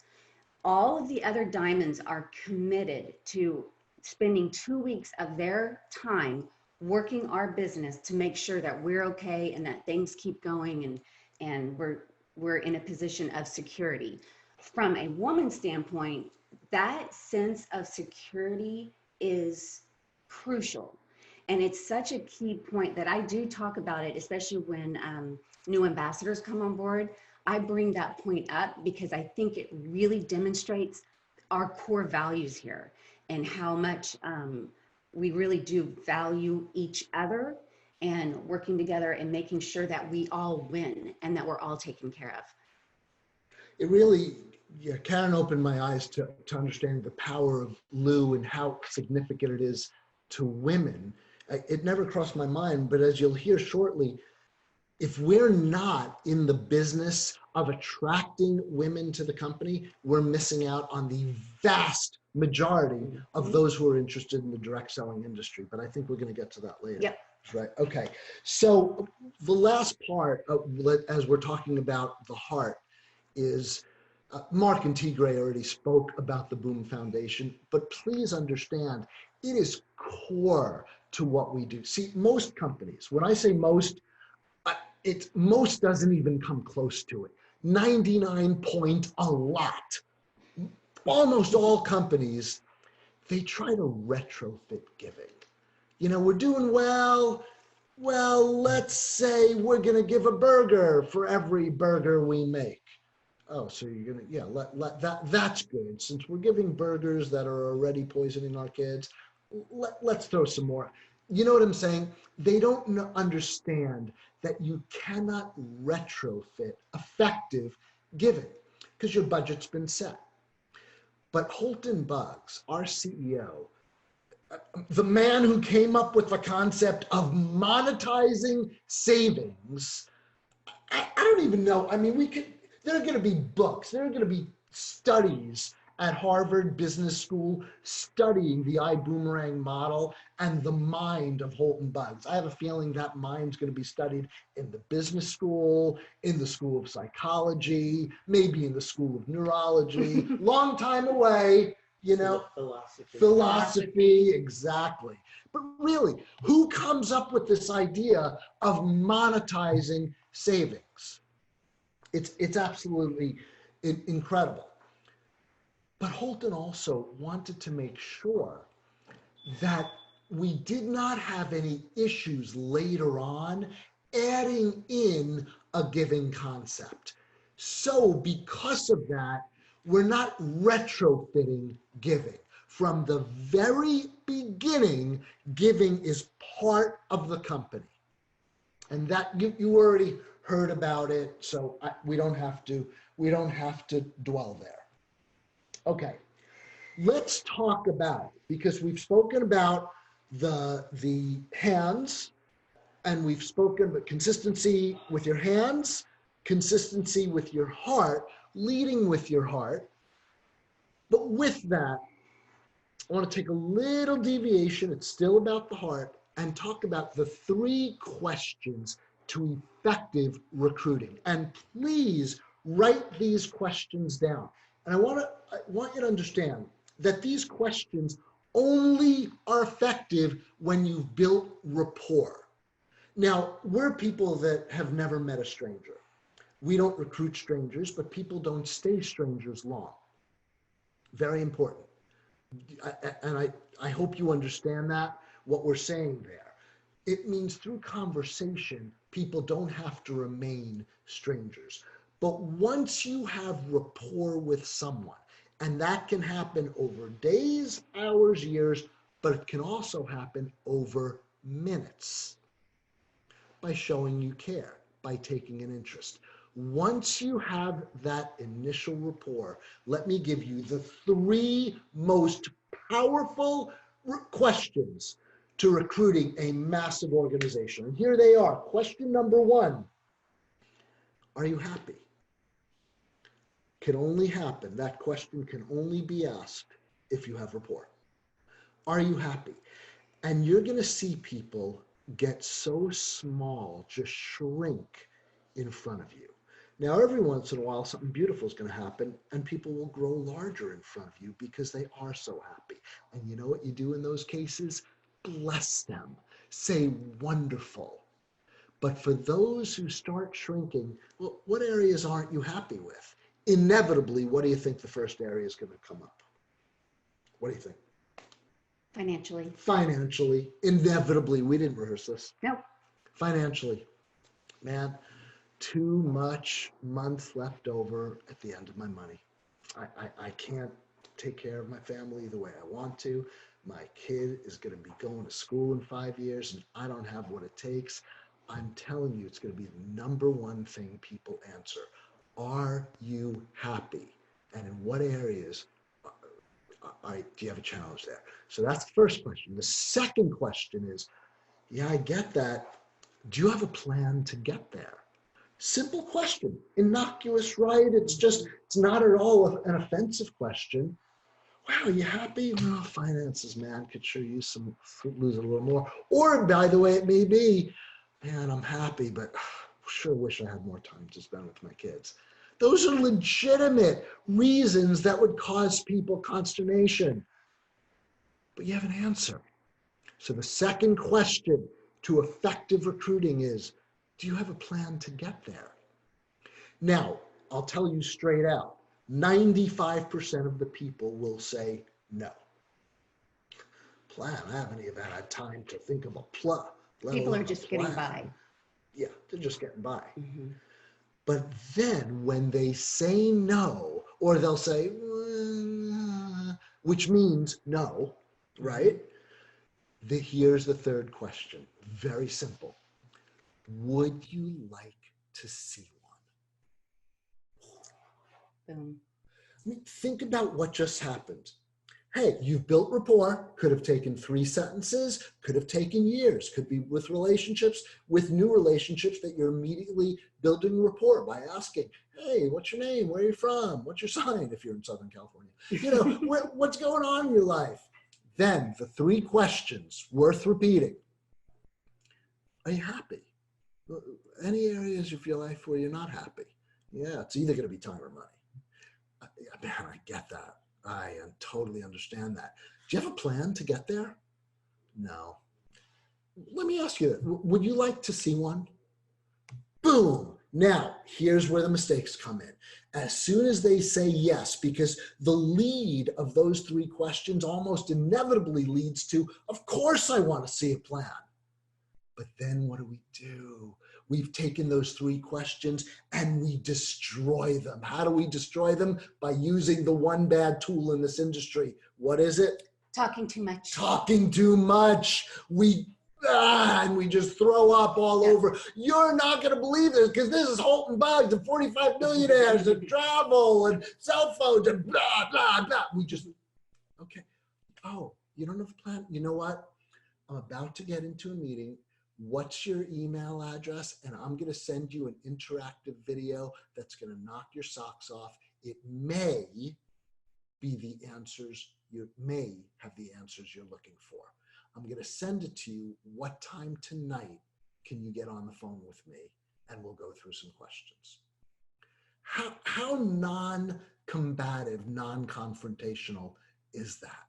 all of the other diamonds are committed to spending 2 weeks of their time working our business to make sure that we're okay and that things keep going and we're in a position of security. From a woman's standpoint, that sense of security is crucial. And it's such a key point that I do talk about it, especially when new ambassadors come on board. I bring that point up because I think it really demonstrates our core values here and how much we really do value each other and working together and making sure that we all win and that we're all taken care of. It really, yeah, Karen opened my eyes to understanding the power of Lou and how significant it is to women. It never crossed my mind, but as you'll hear shortly, if we're not in the business of attracting women to the company, we're missing out on the vast majority of those who are interested in the direct selling industry. But I think we're going to get to that later. Yep. Right. Okay. So the last part, as we're talking about the heart, is Mark and T. Gray already spoke about the Boom Foundation, but please understand, it is core to what we do. See, most companies, when I say most, most doesn't even come close to it. 99 point a lot. Almost all companies, they try to retrofit giving. You know, we're doing well. Well, let's say we're going to give a burger for every burger we make. Oh, so you're going to, yeah, that's good. Since we're giving burgers that are already poisoning our kids, let's throw some more. You know what I'm saying? They don't understand that you cannot retrofit effective giving because your budget's been set. But Holton Buggs, our CEO, the man who came up with the concept of monetizing savings, I don't even know. I mean, there are going to be books, there are going to be studies at Harvard Business School studying the Ibüümerang model and the mind of Holton Buggs. I have a feeling that mind's going to be studied in the business school, in the school of psychology, maybe in the school of neurology, long time away, you know. Philosophy, exactly. But really, who comes up with this idea of monetizing savings? It's absolutely incredible. But Holton also wanted to make sure that we did not have any issues later on adding in a giving concept. So because of that, we're not retrofitting giving. From the very beginning, giving is part of the company. And that you already heard about it, so we don't have to dwell there. Okay, let's talk about, because we've spoken about the hands, and we've spoken about consistency with your hands, consistency with your heart, leading with your heart. But with that, I want to take a little deviation, it's still about the heart, and talk about the 3 questions to effective recruiting. And please write these questions down. And I want you to understand that these questions only are effective when you've built rapport. Now, we're people that have never met a stranger. We don't recruit strangers, but people don't stay strangers long. Very important. And I hope you understand that, what we're saying there. It means through conversation, people don't have to remain strangers. But once you have rapport with someone, and that can happen over days, hours, years, but it can also happen over minutes by showing you care, by taking an interest. Once you have that initial rapport, let me give you the 3 most powerful questions to recruiting a massive organization. And here they are. Question number 1, are you happy? Can only happen, that question can only be asked if you have rapport. Are you happy? And you're going to see people get so small, just shrink in front of you. Now, every once in a while, something beautiful is going to happen, and people will grow larger in front of you because they are so happy. And you know what you do in those cases? Bless them. Say wonderful. But for those who start shrinking, well, what areas aren't you happy with? Inevitably, what do you think the first area is going to come up? What do you think? Financially. Financially, inevitably. We didn't rehearse this. Nope. Financially, man, too much months left over at the end of my money. I take care of my family the way I want to. My kid is going to be going to school in 5 years and I don't have what it takes. I'm telling you, it's going to be the number one thing people answer. Are you happy? And in what areas do you have a challenge there? So that's the first question. The second question is, yeah, I get that. Do you have a plan to get there? Simple question, innocuous, right? It's not at all an offensive question. Wow, are you happy? Well, finances, man, could sure use some, lose a little more. Or by the way, it may be, man, I'm happy, but sure wish I had more time to spend with my kids. Those are legitimate reasons that would cause people consternation. But you have an answer. So the second question to effective recruiting is, do you have a plan to get there? Now, I'll tell you straight out, 95% of the people will say no. Plan, I haven't even had time to think of a plan. People are just getting by. Yeah, they're just getting by. Mm-hmm. But then when they say no, or they'll say, which means no, right? Here's the third question. Very simple. Would you like to see one? Boom. I mean, think about what just happened. Hey, you've built rapport, could have taken 3 sentences, could have taken years, could be with relationships, with new relationships that you're immediately building rapport by asking, hey, what's your name? Where are you from? What's your sign if you're in Southern California? You know, what's going on in your life? Then the 3 questions worth repeating. Are you happy? Any areas of your life where you're not happy? Yeah, it's either going to be time or money. Man, I get that. I totally understand that. Do you have a plan to get there? No. Let me ask you, would you like to see one? Boom. Now, here's where the mistakes come in. As soon as they say yes, because the lead of those 3 questions almost inevitably leads to, of course I want to see a plan. But then what do? We've taken those 3 questions and we destroy them. How do we destroy them? By using the one bad tool in this industry. What is it? Talking too much. Talking too much. And we just throw up all over. You're not going to believe this because this is Holton Buggs and 45 millionaires and travel and cell phones and blah, blah, blah. Okay. Oh, you don't have a plan? You know what? I'm about to get into a meeting. What's your email address? And I'm going to send you an interactive video that's going to knock your socks off. It may be the answers, you may have the answers you're looking for. I'm going to send it to you. What time tonight can you get on the phone with me? And we'll go through some questions. How non-combative, non-confrontational is that?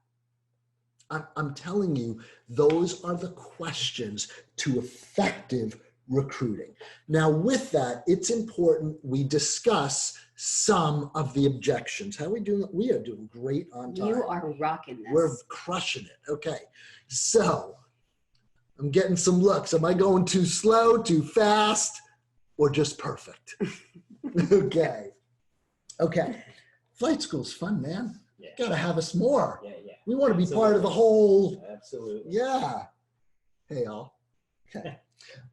I'm telling you, those are the questions to effective recruiting. Now, with that, it's important we discuss some of the objections. How are we doing? We are doing great on time. You are rocking this. We're crushing it. Okay. So I'm getting some looks. Am I going too slow, too fast, or just perfect? Okay. Okay. Flight school's fun, man. Yeah. Got to have us more. Yeah. We want to be Absolutely. part of the whole. Absolutely. Yeah. Hey, all. Okay.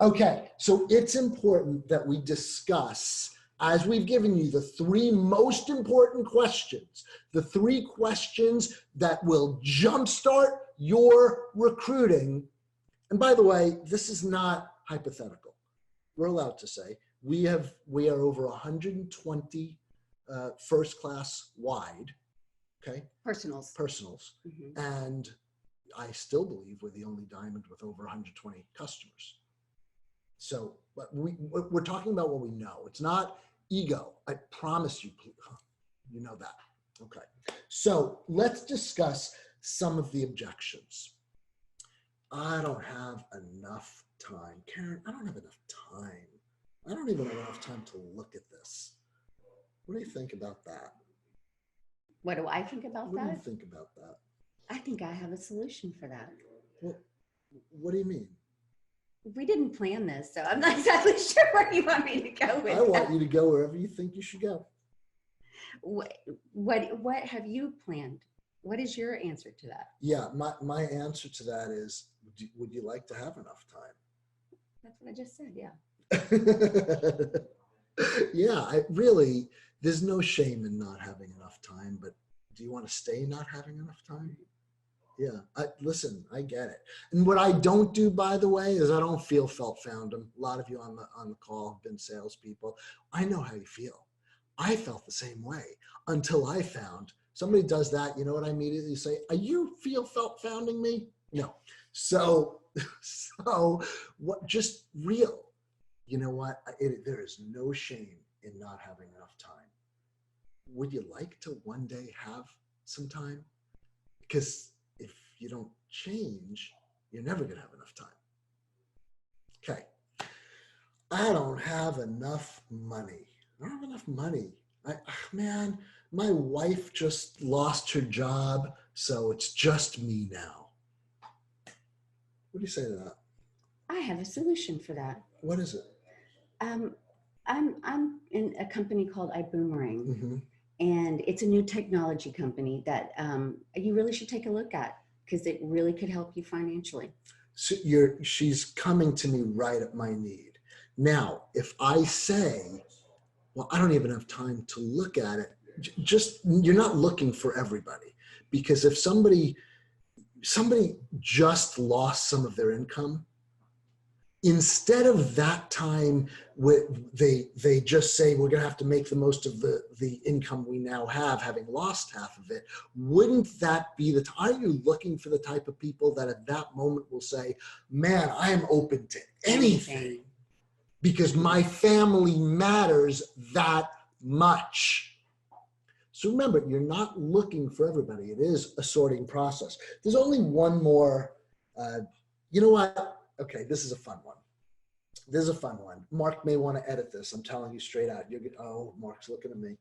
Okay. So it's important that we discuss, as we've given you the 3 most important questions, the 3 questions that will jumpstart your recruiting. And by the way, this is not hypothetical. We're allowed to say we are over 120 first class wide. Okay. Personals. Mm-hmm. And I still believe we're the only diamond with over 120 customers. So, but we're talking about what we know. It's not ego. I promise you, you know that. Okay. So let's discuss some of the objections. I don't have enough time. Karen, I don't have enough time. I don't even have enough time to look at this. What do you think about that? What do I think about What that? do you think about that? I think I have a solution for that. Well, what do you mean? We didn't plan this, so I'm not exactly sure where you want me to go with I want that. you to go wherever you think you should go. What have you planned? What is your answer to that? Yeah, my answer to that is, would you like to have enough time? That's what I just said. Yeah. Yeah, really, there's no shame in not having enough time, but do you want to stay not having enough time? Yeah, listen, I get it. And what I don't do, by the way, is I don't feel felt found. A lot of you on the call have been salespeople. I know how you feel. I felt the same way until I found somebody does that. You know what I immediately say? Are you feel felt founding me? No. So what? Just real. You know what? There is no shame in not having enough time. Would you like to one day have some time? Because if you don't change, you're never going to have enough time. Okay. I don't have enough money. I don't have enough money. Man, my wife just lost her job, so it's just me now. What do you say to that? I have a solution for that. What is it? I'm in a company called Ibüümerang, Mm-hmm. and it's a new technology company that you really should take a look at because it really could help you financially. So she's coming to me right at my need. Now, if I say, well, I don't even have time to look at it, you're not looking for everybody, because if somebody just lost some of their income, instead of that time they just say we're going to have to make the most of the income we now have, having lost half of it, wouldn't that be are you looking for the type of people that at that moment will say, man, I am open to anything because my family matters that much? So remember, you're not looking for everybody. It is a sorting process. There's only one more, you know what? Okay, this is a fun one. This is a fun one. Mark may want to edit this. I'm telling you straight out. Mark's looking at me.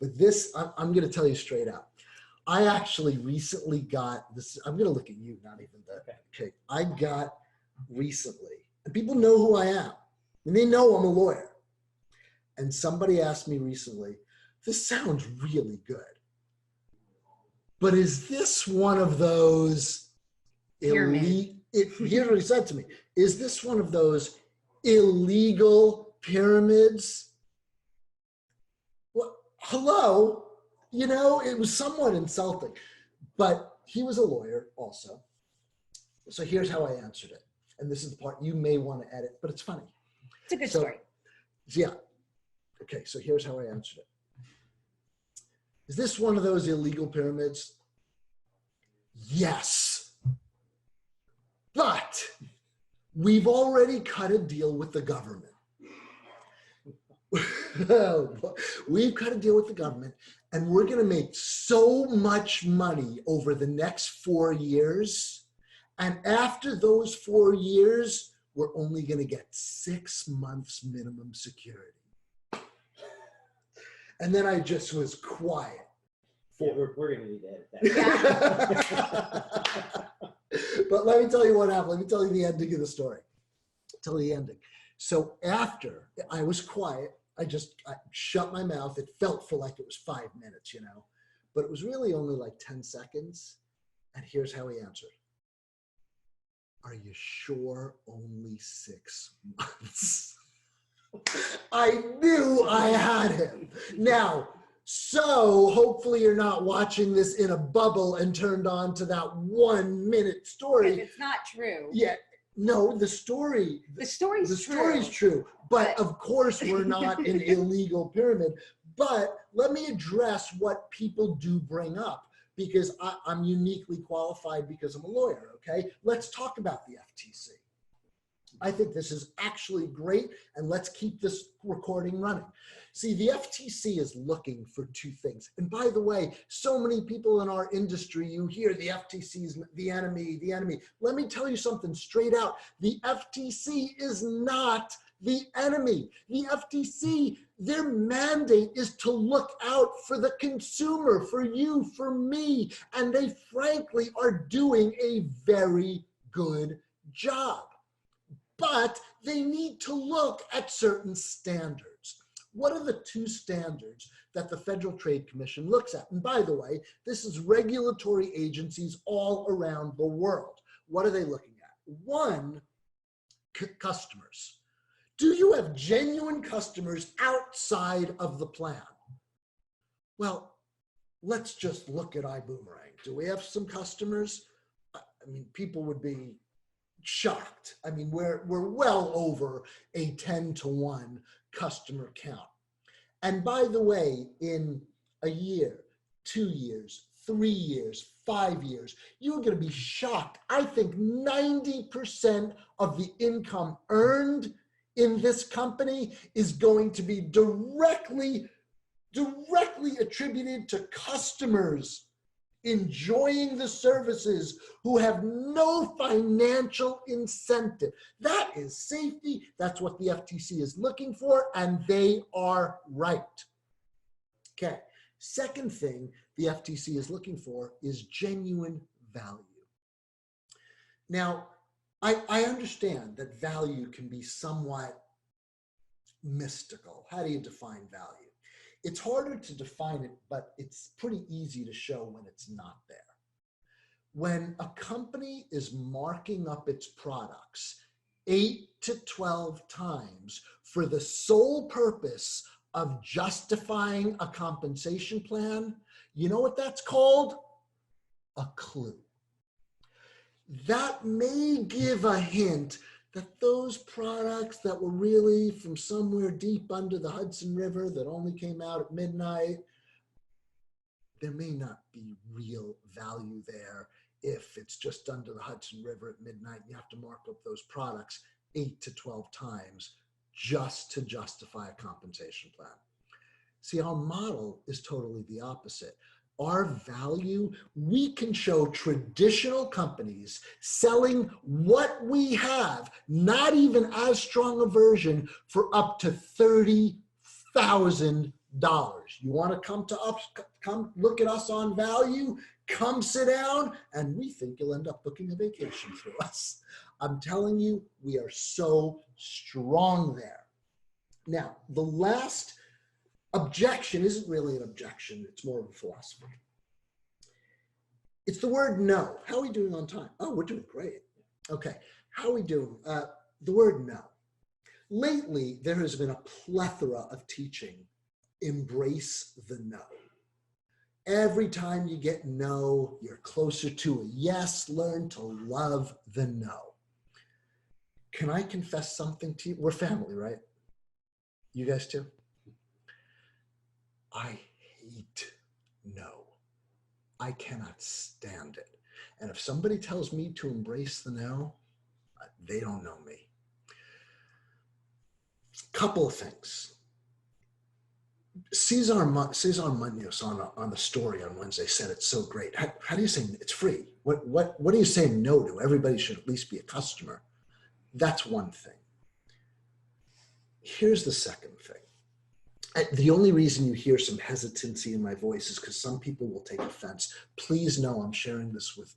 But this, I'm going to tell you straight out. I actually recently got this. I'm going to look at you, not even that. Okay. I got recently, and people know who I am, and they know I'm a lawyer. And somebody asked me recently, this sounds really good, but is this one of those elite? Here's what he said to me. Is this one of those illegal pyramids? Well, hello. You know, it was somewhat insulting, but he was a lawyer also. So here's how I answered it. And this is the part you may want to edit, but it's funny. It's a good story. Yeah. Okay, so here's how I answered it. Is this one of those illegal pyramids? Yes. But we've already cut a deal with the government. We've cut a deal with the government, and we're going to make so much money over the next 4 years. And after those 4 years, we're only going to get 6 months minimum security. And then I just was quiet. Yeah, we're going to need to edit that. But let me tell you what happened. Let me tell you the ending of the story. Tell you the ending. So after I was quiet, I shut my mouth. It felt for like it was 5 minutes, you know, but it was really only like 10 seconds. And here's how he answered. Are you sure only 6 months? I knew I had him. Now, so hopefully you're not watching this in a bubble and turned on to that 1 minute story. It's not true. Yeah, no, the story's true. But of course we're not an illegal pyramid. But let me address what people do bring up, because I'm uniquely qualified because I'm a lawyer, okay? Let's talk about the FTC. I think this is actually great, and let's keep this recording running. See, the FTC is looking for 2 things. And by the way, so many people in our industry, you hear the FTC is the enemy, the enemy. Let me tell you something straight out. The FTC is not the enemy. The FTC, their mandate is to look out for the consumer, for you, for me, and they frankly are doing a very good job. But they need to look at certain standards. What are the two standards that the Federal Trade Commission looks at? And by the way, this is regulatory agencies all around the world. What are they looking at? One, customers. Do you have genuine customers outside of the plan? Well, let's just look at Ibüümerang. Do we have some customers? I mean, people would be shocked. I mean, we're well over a 10-to-1 customer count. And by the way, in a year, 2 years, 3 years, 5 years, you're going to be shocked. I think 90% of the income earned in this company is going to be directly attributed to customers enjoying the services who have no financial incentive. That is safety. That's what the FTC is looking for, and they are right. Okay. Second thing the FTC is looking for is genuine value. Now, I understand that value can be somewhat mystical. How do you define value? It's harder to define it, but it's pretty easy to show when it's not there. When a company is marking up its products 8 to 12 times for the sole purpose of justifying a compensation plan, you know what that's called? A clue. That may give a hint that those products that were really from somewhere deep under the Hudson River that only came out at midnight, there may not be real value there if it's just under the Hudson River at midnight. You have to mark up those products 8 to 12 times just to justify a compensation plan. See, our model is totally the opposite. Our value, we can show traditional companies selling what we have, not even as strong a version, for up to $30,000. You want to come to us, come look at us on value, come sit down, and we think you'll end up booking a vacation through us. I'm telling you, we are so strong there. Now, the last objection isn't really an objection, it's more of a philosophy. It's the word no. How are we doing on time? Oh, we're doing great. Okay, how are we doing? The word no. Lately, there has been a plethora of teaching, embrace the no. Every time you get no, you're closer to a yes. Learn to love the no. Can I confess something to you? We're family, right? You guys too? I hate no. I cannot stand it. And if somebody tells me to embrace the no, they don't know me. Couple of things. Cesar Munoz on the story on Wednesday said it's so great. How do you say it's free? What do you say no to? Everybody should at least be a customer. That's one thing. Here's the second thing. The only reason you hear some hesitancy in my voice is because some people will take offense. Please know I'm sharing this with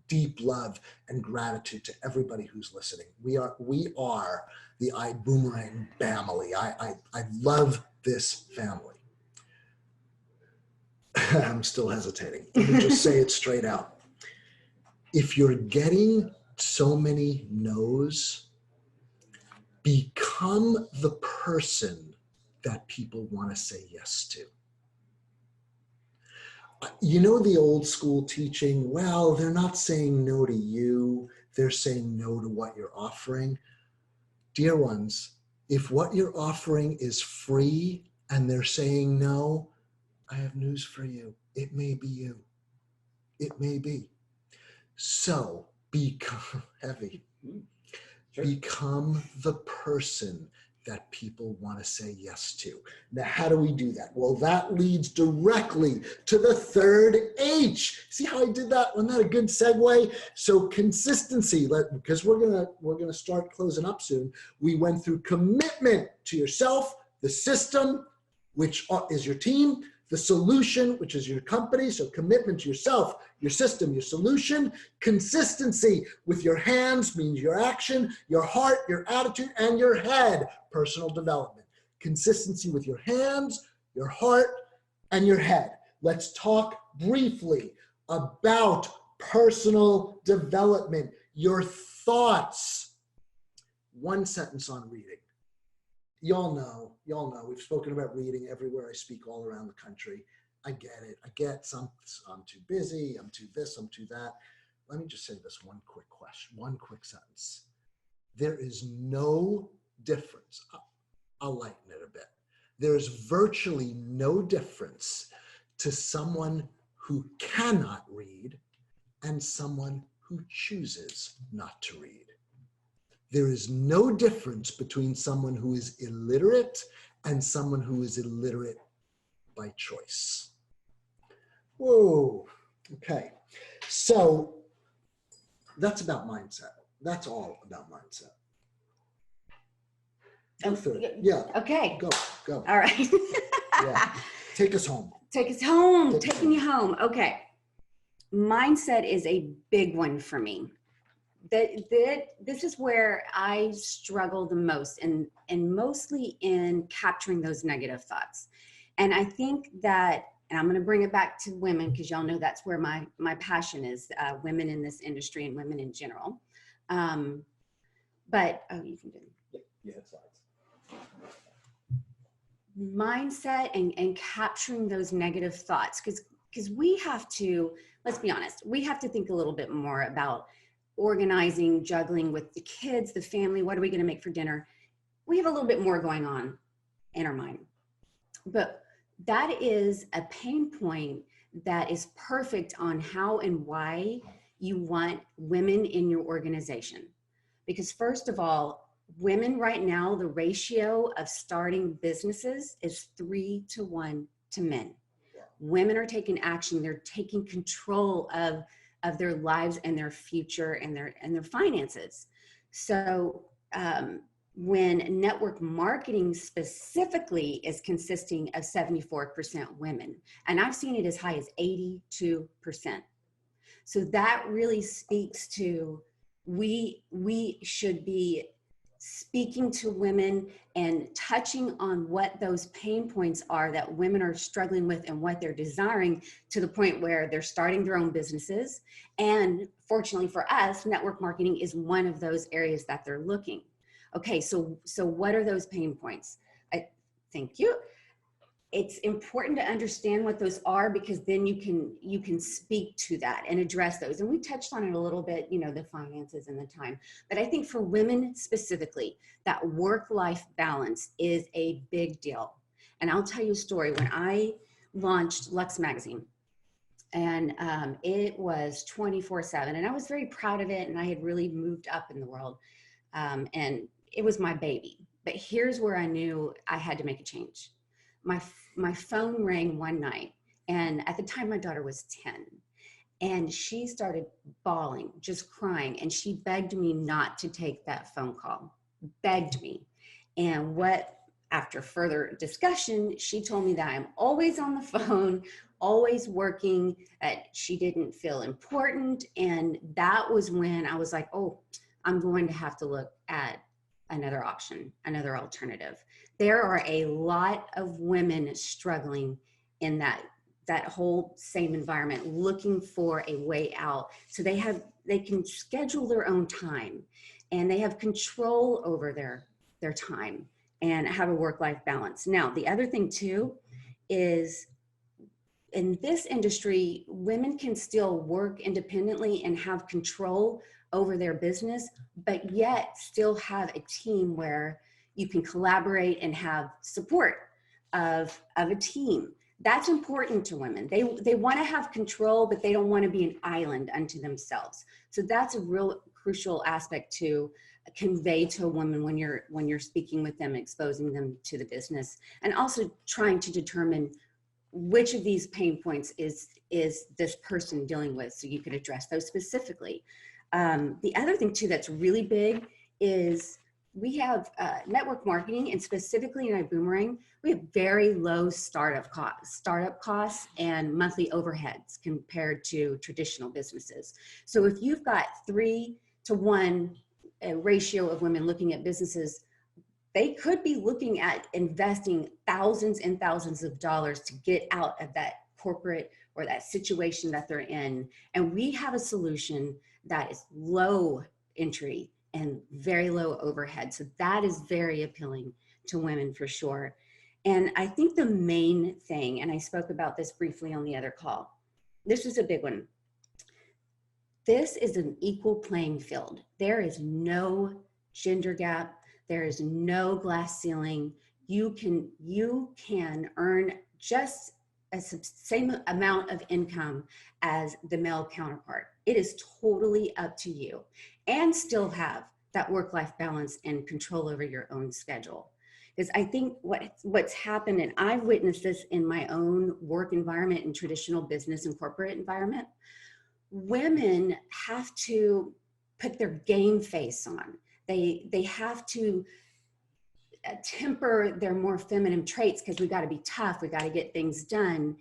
deep love and gratitude to everybody who's listening. We are the Ibüümerang family. I love this family. I'm still hesitating. Let me just say it straight out. If you're getting so many no's, become the person that people want to say yes to. You know the old school teaching, well, they're not saying no to you, they're saying no to what you're offering. Dear ones, if what you're offering is free and they're saying no, I have news for you. It may be you. It may be. So become heavy. Sure. Become the person that people want to say yes to. Now, how do we do that? Well, that leads directly to the third H. See how I did that? Wasn't that a good segue? So consistency, because we're gonna start closing up soon. We went through commitment to yourself, the system, which is your team, the solution, which is your company. So commitment to yourself, your system, your solution. Consistency with your hands means your action, your heart, your attitude, and your head, personal development. Consistency with your hands, your heart, and your head. Let's talk briefly about personal development, your thoughts. One sentence on reading. Y'all know, we've spoken about reading everywhere I speak all around the country. I get it. I get some, I'm too busy, I'm too this, I'm too that. Let me just say this one quick question, one quick sentence. There is no difference. I'll lighten it a bit. There's virtually no difference to someone who cannot read and someone who chooses not to read. There is no difference between someone who is illiterate and someone who is illiterate by choice. Whoa, okay. So that's about mindset. That's all about mindset. Go through it. Yeah. Okay. Go. All right. Yeah. Take us home. Take us home. Take us Taking you home. Okay. Mindset is a big one for me. This is where I struggle the most, and mostly in capturing those negative thoughts. And I think that, and I'm going to bring it back to women because y'all know that's where my passion is, women in this industry and women in general. But, oh, you can do it. Yeah, it's slides. Mindset and capturing those negative thoughts, because we have to, let's be honest, we have to think a little bit more about organizing, juggling with the kids, the family. What are we going to make for dinner? We have a little bit more going on in our mind. But that is a pain point that is perfect on how and why you want women in your organization. Because first of all, women right now, the ratio of starting businesses is 3-to-1 to men. Women are taking action. They're taking control of their lives and their future and their finances. So when network marketing specifically is consisting of 74% women, and I've seen it as high as 82%. So that really speaks to we should be speaking to women and touching on what those pain points are that women are struggling with and what they're desiring, to the point where they're starting their own businesses. And fortunately for us, network marketing is one of those areas that they're looking. Okay, so what are those pain points? Thank you. It's important to understand what those are, because then you can speak to that and address those. And we touched on it a little bit, the finances and the time. But I think for women specifically, that work-life balance is a big deal. And I'll tell you a story. When I launched Lux Magazine, and it was 24/7, and I was very proud of it, and I had really moved up in the world, and it was my baby. But here's where I knew I had to make a change. My phone rang one night, and at the time my daughter was 10, and she started bawling, just crying, and she begged me not to take that phone call, begged me. And after further discussion, she told me that I'm always on the phone, always working, that she didn't feel important. And that was when I was like, oh, I'm going to have to look at another option, another alternative. There are a lot of women struggling in that whole same environment, looking for a way out. So they can schedule their own time, and they have control over their time and have a work-life balance. Now, the other thing too is, in this industry, women can still work independently and have control over their business, but yet still have a team where you can collaborate and have support of a team. That's important to women. They want to have control, but they don't want to be an island unto themselves. So that's a real crucial aspect to convey to a woman when you're speaking with them, exposing them to the business, and also trying to determine which of these pain points is this person dealing with, so you can address those specifically. The other thing too that's really big is we have network marketing, and specifically in Ibüümerang, we have very low startup costs and monthly overheads compared to traditional businesses. So if you've got 3-to-1 ratio of women looking at businesses, they could be looking at investing thousands and thousands of dollars to get out of that corporate or that situation that they're in. And we have a solution that is low entry and very low overhead. So that is very appealing to women for sure. And I think the main thing, and I spoke about this briefly on the other call, this is a big one. This is an equal playing field. There is no gender gap. There is no glass ceiling. You can earn just a same amount of income as the male counterpart. It is totally up to you, and still have that work-life balance and control over your own schedule. Because I think what's happened, and I've witnessed this in my own work environment and traditional business and corporate environment, women have to put their game face on. They have to temper their more feminine traits because we got to be tough, we got to get things done,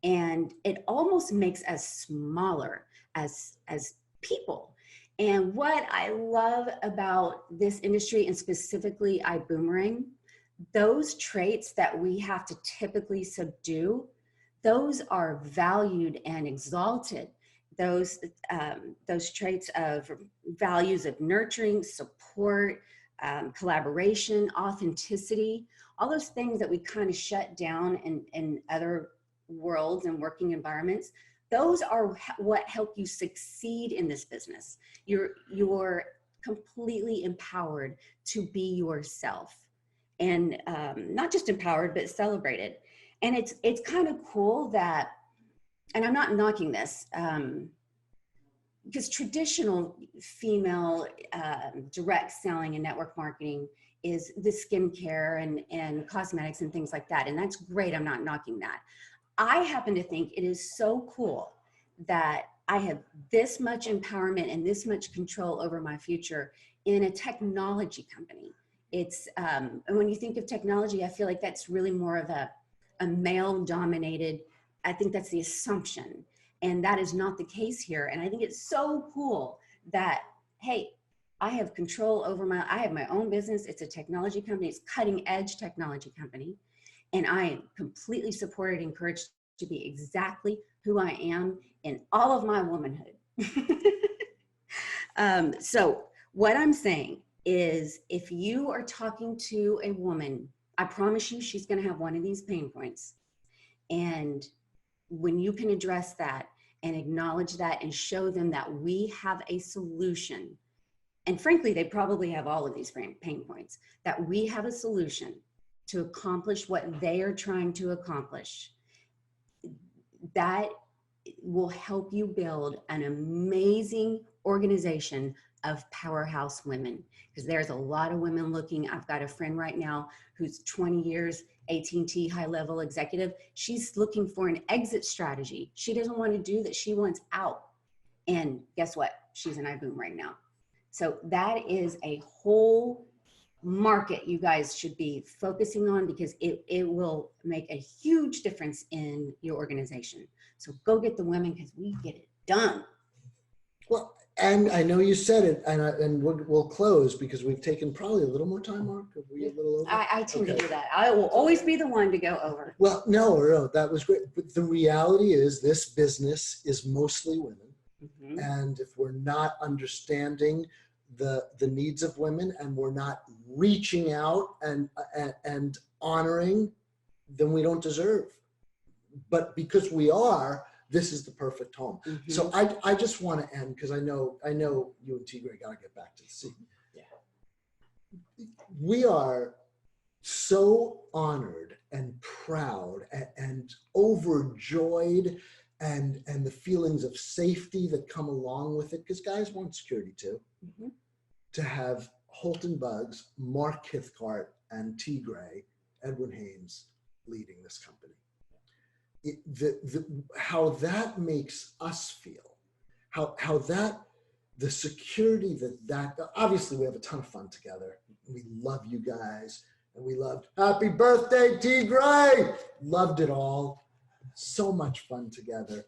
and it almost makes us smaller as people. And what I love about this industry, and specifically Ibüümerang, those traits that we have to typically subdue, those are valued and exalted. Those traits of values of nurturing, support, collaboration, authenticity, all those things that we kind of shut down in other worlds and working environments, those are what help you succeed in this business. You're completely empowered to be yourself, and not just empowered, but celebrated. And it's kind of cool that, and I'm not knocking this, because traditional female direct selling and network marketing is the skincare and cosmetics and things like that. And that's great. I'm not knocking that. I happen to think it is so cool that I have this much empowerment and this much control over my future in a technology company. It's, and when you think of technology, I feel like that's really more of a male dominated, I think that's the assumption. And that is not the case here. And I think it's so cool that, hey, I have control over I have my own business. It's a technology company. It's cutting edge technology company. And I am completely supported, encouraged to be exactly who I am in all of my womanhood. So what I'm saying is, if you are talking to a woman, I promise you she's going to have one of these pain points. And when you can address that and acknowledge that and show them that we have a solution, and frankly, they probably have all of these pain points, that we have a solution to accomplish what they are trying to accomplish, that will help you build an amazing organization of powerhouse women. Because there's a lot of women looking. I've got a friend right now who's 20 years, AT&T high-level executive. She's looking for an exit strategy. She doesn't want to do that. She wants out. And guess what? She's in Ibüümerang now. So that is a whole market you guys should be focusing on, because it will make a huge difference in your organization. So go get the women, because we get it done. Well, and I know you said it, and we'll close because we've taken probably a little more time, Mark. Are we a little over? I tend to do that. I will always be the one to go over. Well, no, that was great. But the reality is this business is mostly women. Mm-hmm. And if we're not understanding the needs of women, and we're not reaching out and honoring, then we don't deserve. But because we are, this is the perfect home. Mm-hmm. So I just want to end, because I know you and Tigray got to get back to the scene. Yeah. We are so honored and proud and overjoyed, and the feelings of safety that come along with it, because guys want security too. Mm-hmm. To have Holton Buggs, Mark Kithcart, and Tigray, Edwin Haynes, leading this company. How that makes us feel, how that, the security that obviously we have a ton of fun together. We love you guys, and we loved happy birthday, Tigray. Loved it all. So much fun together.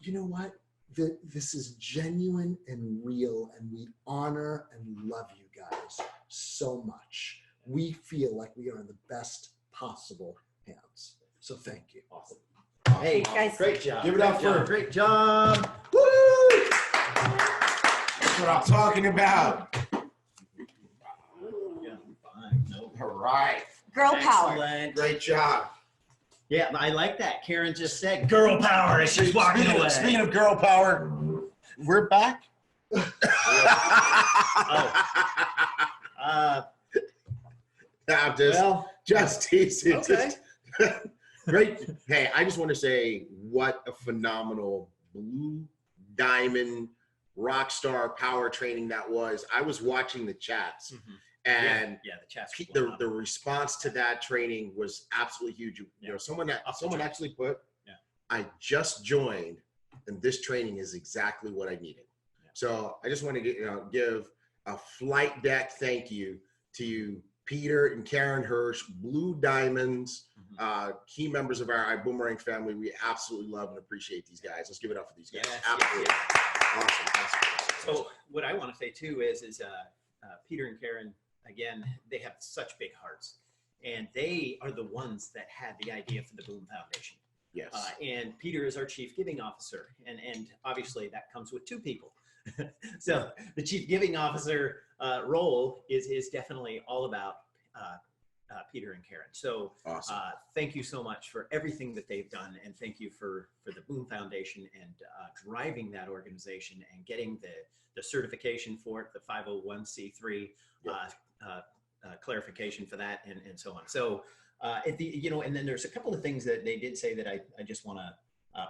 You know what? This is genuine and real, and we honor and love you guys so much. we feel like we are in the best possible hands. So thank you. Awesome. Awesome. Hey, Guys. great job. Give it up for- Great job. Woo! That's what I'm talking about. Yeah, fine. No. All right. Girl power. Excellent. Great job. Yeah, I like that. Karen just said girl power as she's walking away. Speaking of girl power, we're back. I'm just teasing. okay. Great. Hey, I just want to say what a phenomenal blue diamond rock star power training that was. I was watching the chats and yeah, the chat's the response to that training was absolutely huge. You know, someone actually put, I just joined and this training is exactly what I needed. Yeah. So I just want to give a flight deck thank you to Peter and Karen Hirsch, Blue Diamonds, key members of our Ibüümerang family. We absolutely love and appreciate these guys. Let's give it up for these guys. Yes, Absolutely. yes. Awesome. So what I want to say too is Peter and Karen, again, they have such big hearts, and they are the ones that had the idea for the Boom Foundation. Yes. And Peter is our chief giving officer, and obviously that comes with two people. So the chief giving officer role is definitely all about Peter and Karen. So Awesome. thank you so much for everything that they've done, and thank you for the Boom Foundation and driving that organization and getting the certification for it, the 501c3 clarification for that, and so on. So and then there's a couple of things that they did say that I just want to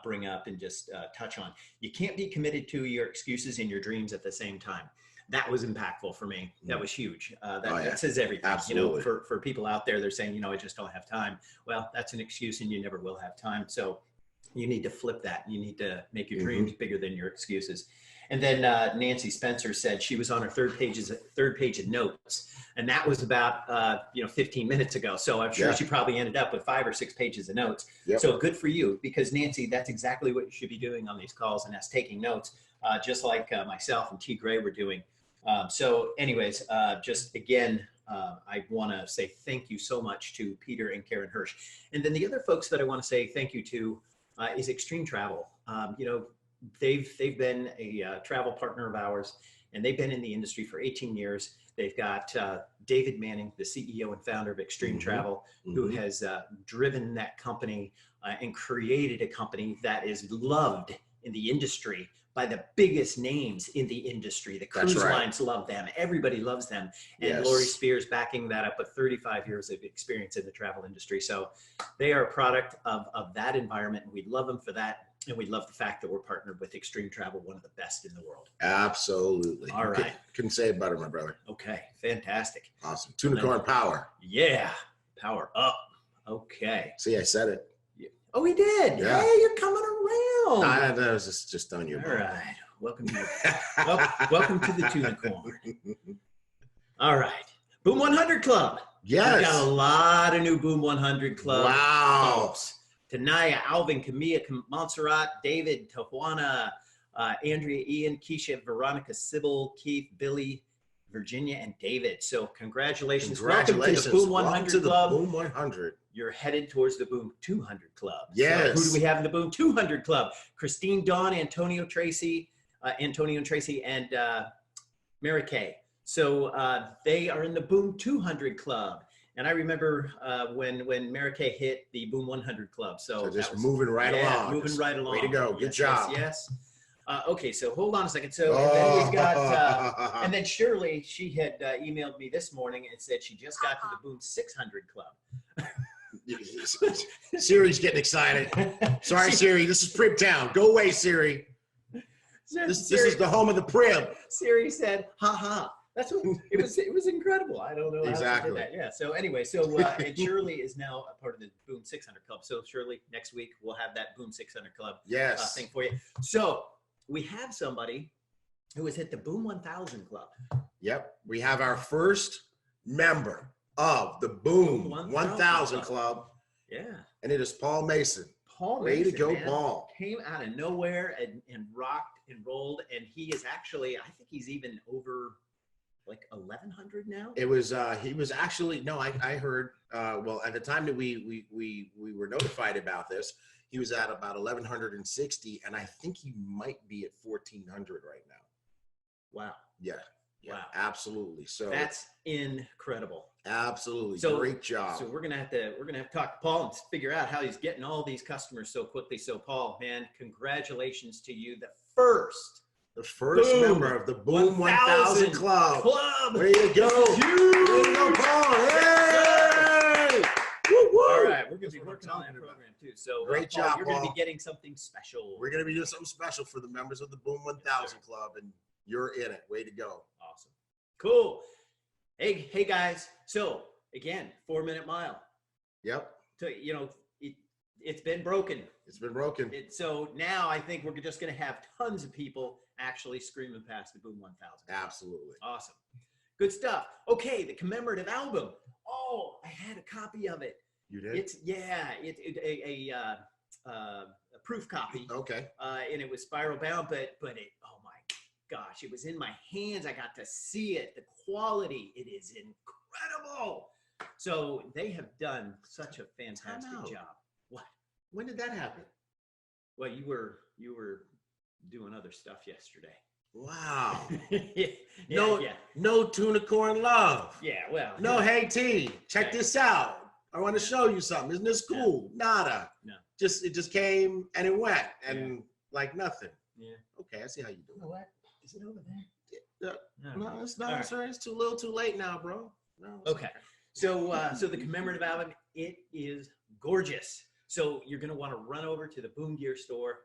bring up and just touch on. You can't be committed to your excuses and your dreams at the same time. That was impactful for me. That was huge. That says everything. Absolutely. You know, for people out there, they're saying, I just don't have time. Well, that's an excuse and you never will have time. So you need to flip that. You need to make your dreams bigger than your excuses. And then Nancy Spencer said she was on her third page of notes. And that was about, 15 minutes ago. So I'm sure she probably ended up with 5 or 6 pages of notes. Yep. So good for you, because Nancy, that's exactly what you should be doing on these calls, and that's taking notes, just like myself and T. Gray were doing. So anyways, just again, I want to say thank you so much to Peter and Karen Hirsch. And then the other folks that I want to say thank you to is Extreme Travel. They've been a travel partner of ours, and they've been in the industry for 18 years. They've got David Manning, the CEO and founder of Extreme Travel, who has driven that company and created a company that is loved in the industry by the biggest names in the industry. The cruise lines love them. Everybody loves them. And Lori Spears backing that up with 35 years of experience in the travel industry. So they are a product of that environment, and we love them for that. And we love the fact that we're partnered with Extreme Travel, one of the best in the world. Absolutely. All right. Couldn't say it better, my brother. Okay, fantastic. Awesome. Tunicorn power. Yeah, power up. Okay. See, I said it. Oh, we did. Yeah. Hey, you're coming around. I was just on you. All right. Welcome to welcome to the Tunicorn. All right. Boom 100 Club. Yes. We've got a lot of new Boom 100 Club. Wow. Folks. Tanaya, Alvin, Camilla, Montserrat, David, Tajuana, Andrea, Ian, Keisha, Veronica, Sybil, Keith, Billy, Virginia, and David. So congratulations. Welcome to the Boom 100 Club. Boom 100. You're headed towards the Boom 200 Club. Yes. So who do we have in the Boom 200 Club? Christine, Dawn, Antonio, Tracy, and Mary Kay. So they are in the Boom 200 Club. And I remember when Mary Kay hit the Boom 100 Club. So just moving right along. Moving right along. Way to go. Good job. Yes. Okay, so hold on a second. So and then we've got, and then Shirley, she had emailed me this morning and said she just got to the Boom 600 Club. Siri's getting excited. Sorry, Siri. This is Prib Town. Go away, Siri. This is the home of the Prib. Siri said, "Ha ha." That's what it was incredible. I don't know how she did that. Yeah. So anyway, and Shirley is now a part of the Boom 600 Club. So Shirley, next week we'll have that Boom 600 Club thing for you. So we have somebody who has hit the Boom 1000 Club. Yep. We have our first member of the Boom 1000 Club. Yeah. And it is Paul Mason. Way to go, Paul. Came out of nowhere and rocked and rolled. And he is actually, I think he's even over like 1,100 now? It was he was actually no, I heard well at the time that we were notified about this, he was at about 1,160, and I think he might be at 1,400 right now. Wow. Yeah. Yeah, Wow. absolutely. So That's incredible. absolutely So- great job. So we're gonna have to talk to Paul and figure out how he's getting all these customers so quickly. So Paul, man, congratulations to you, the first The first Boom. member of the Boom 1000 Club. club. Way to go. This is huge. Way to go, Paul. Hey! Woo, woo. All right, we're gonna be That's what I'm working on telling that you about. program too. So Great Paul, job, you're gonna Paul. be getting something special. We're going to be doing something special for the members of the Boom 1000 Club, and you're in it. Way to go. Awesome. Cool. Hey guys. So again, 4-minute mile. Yep. So it's been broken. It's been broken. So now I think we're just going to have tons of people actually screaming past the Boom 1000. Absolutely. Awesome. Good stuff. Okay, the commemorative album. Oh, I had a copy of it. You did? It's a proof copy, Okay. and it was spiral bound, but it, oh my gosh, it was in my hands. I got to see it. The quality, it is incredible. So they have done such a fantastic Time out. job. What? When did that happen? Well, you were doing other stuff yesterday. Wow. yeah, No, yeah, no tuna corn love. yeah. Well, No, hey T, check Right. this out. I want to show you something. Isn't this cool? Nada. No. It just came and it went and like nothing. Yeah. Okay, I see how you do You know what? Is it over there? it. No. No, it's All not, right. sir. It's too little, too late now, bro. No. it's Okay. So the commemorative album, it is gorgeous. So you're going to want to run over to the Boom Gear store,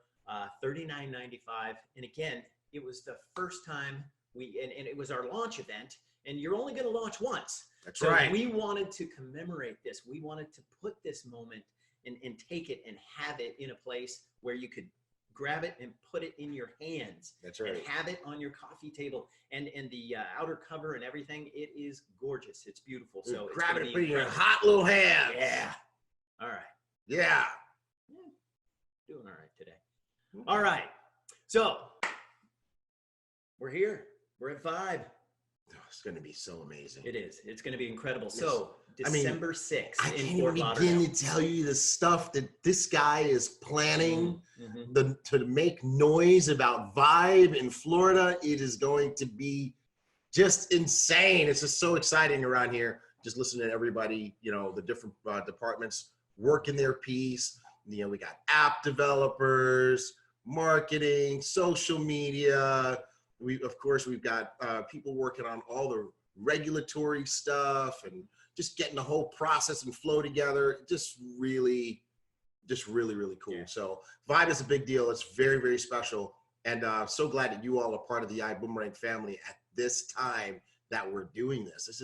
$39.95. And again, it was the first time and it was our launch event, and you're only going to launch once. That's So right. we wanted to commemorate this. We wanted to put this moment and take it and have it in a place where you could grab it and put it in your hands. That's And right. have it on your coffee table, and the outer cover and everything. It is gorgeous. It's beautiful. So it's grab gonna it and be put it in your incredible. hot little hands. Yeah. All right. Yeah. Doing all right today. All right. So we're here. We're at Vibe. Oh, it's going to be so amazing. It is. It's going to be incredible. Yes. So I mean, December 6th I in can't Fort even Lauderdale. begin to tell you the stuff that this guy is planning Mhm. to make noise about Vibe in Florida. It is going to be just insane. It's just so exciting around here. Just listening to everybody, the different departments working their piece. We got app developers, marketing, social media. Of course, we've got people working on all the regulatory stuff and just getting the whole process and flow together. Just really cool. Yeah. So Vibe is a big deal. It's very, very special. And so glad that you all are part of the Iboomerang family at this time that we're doing this. This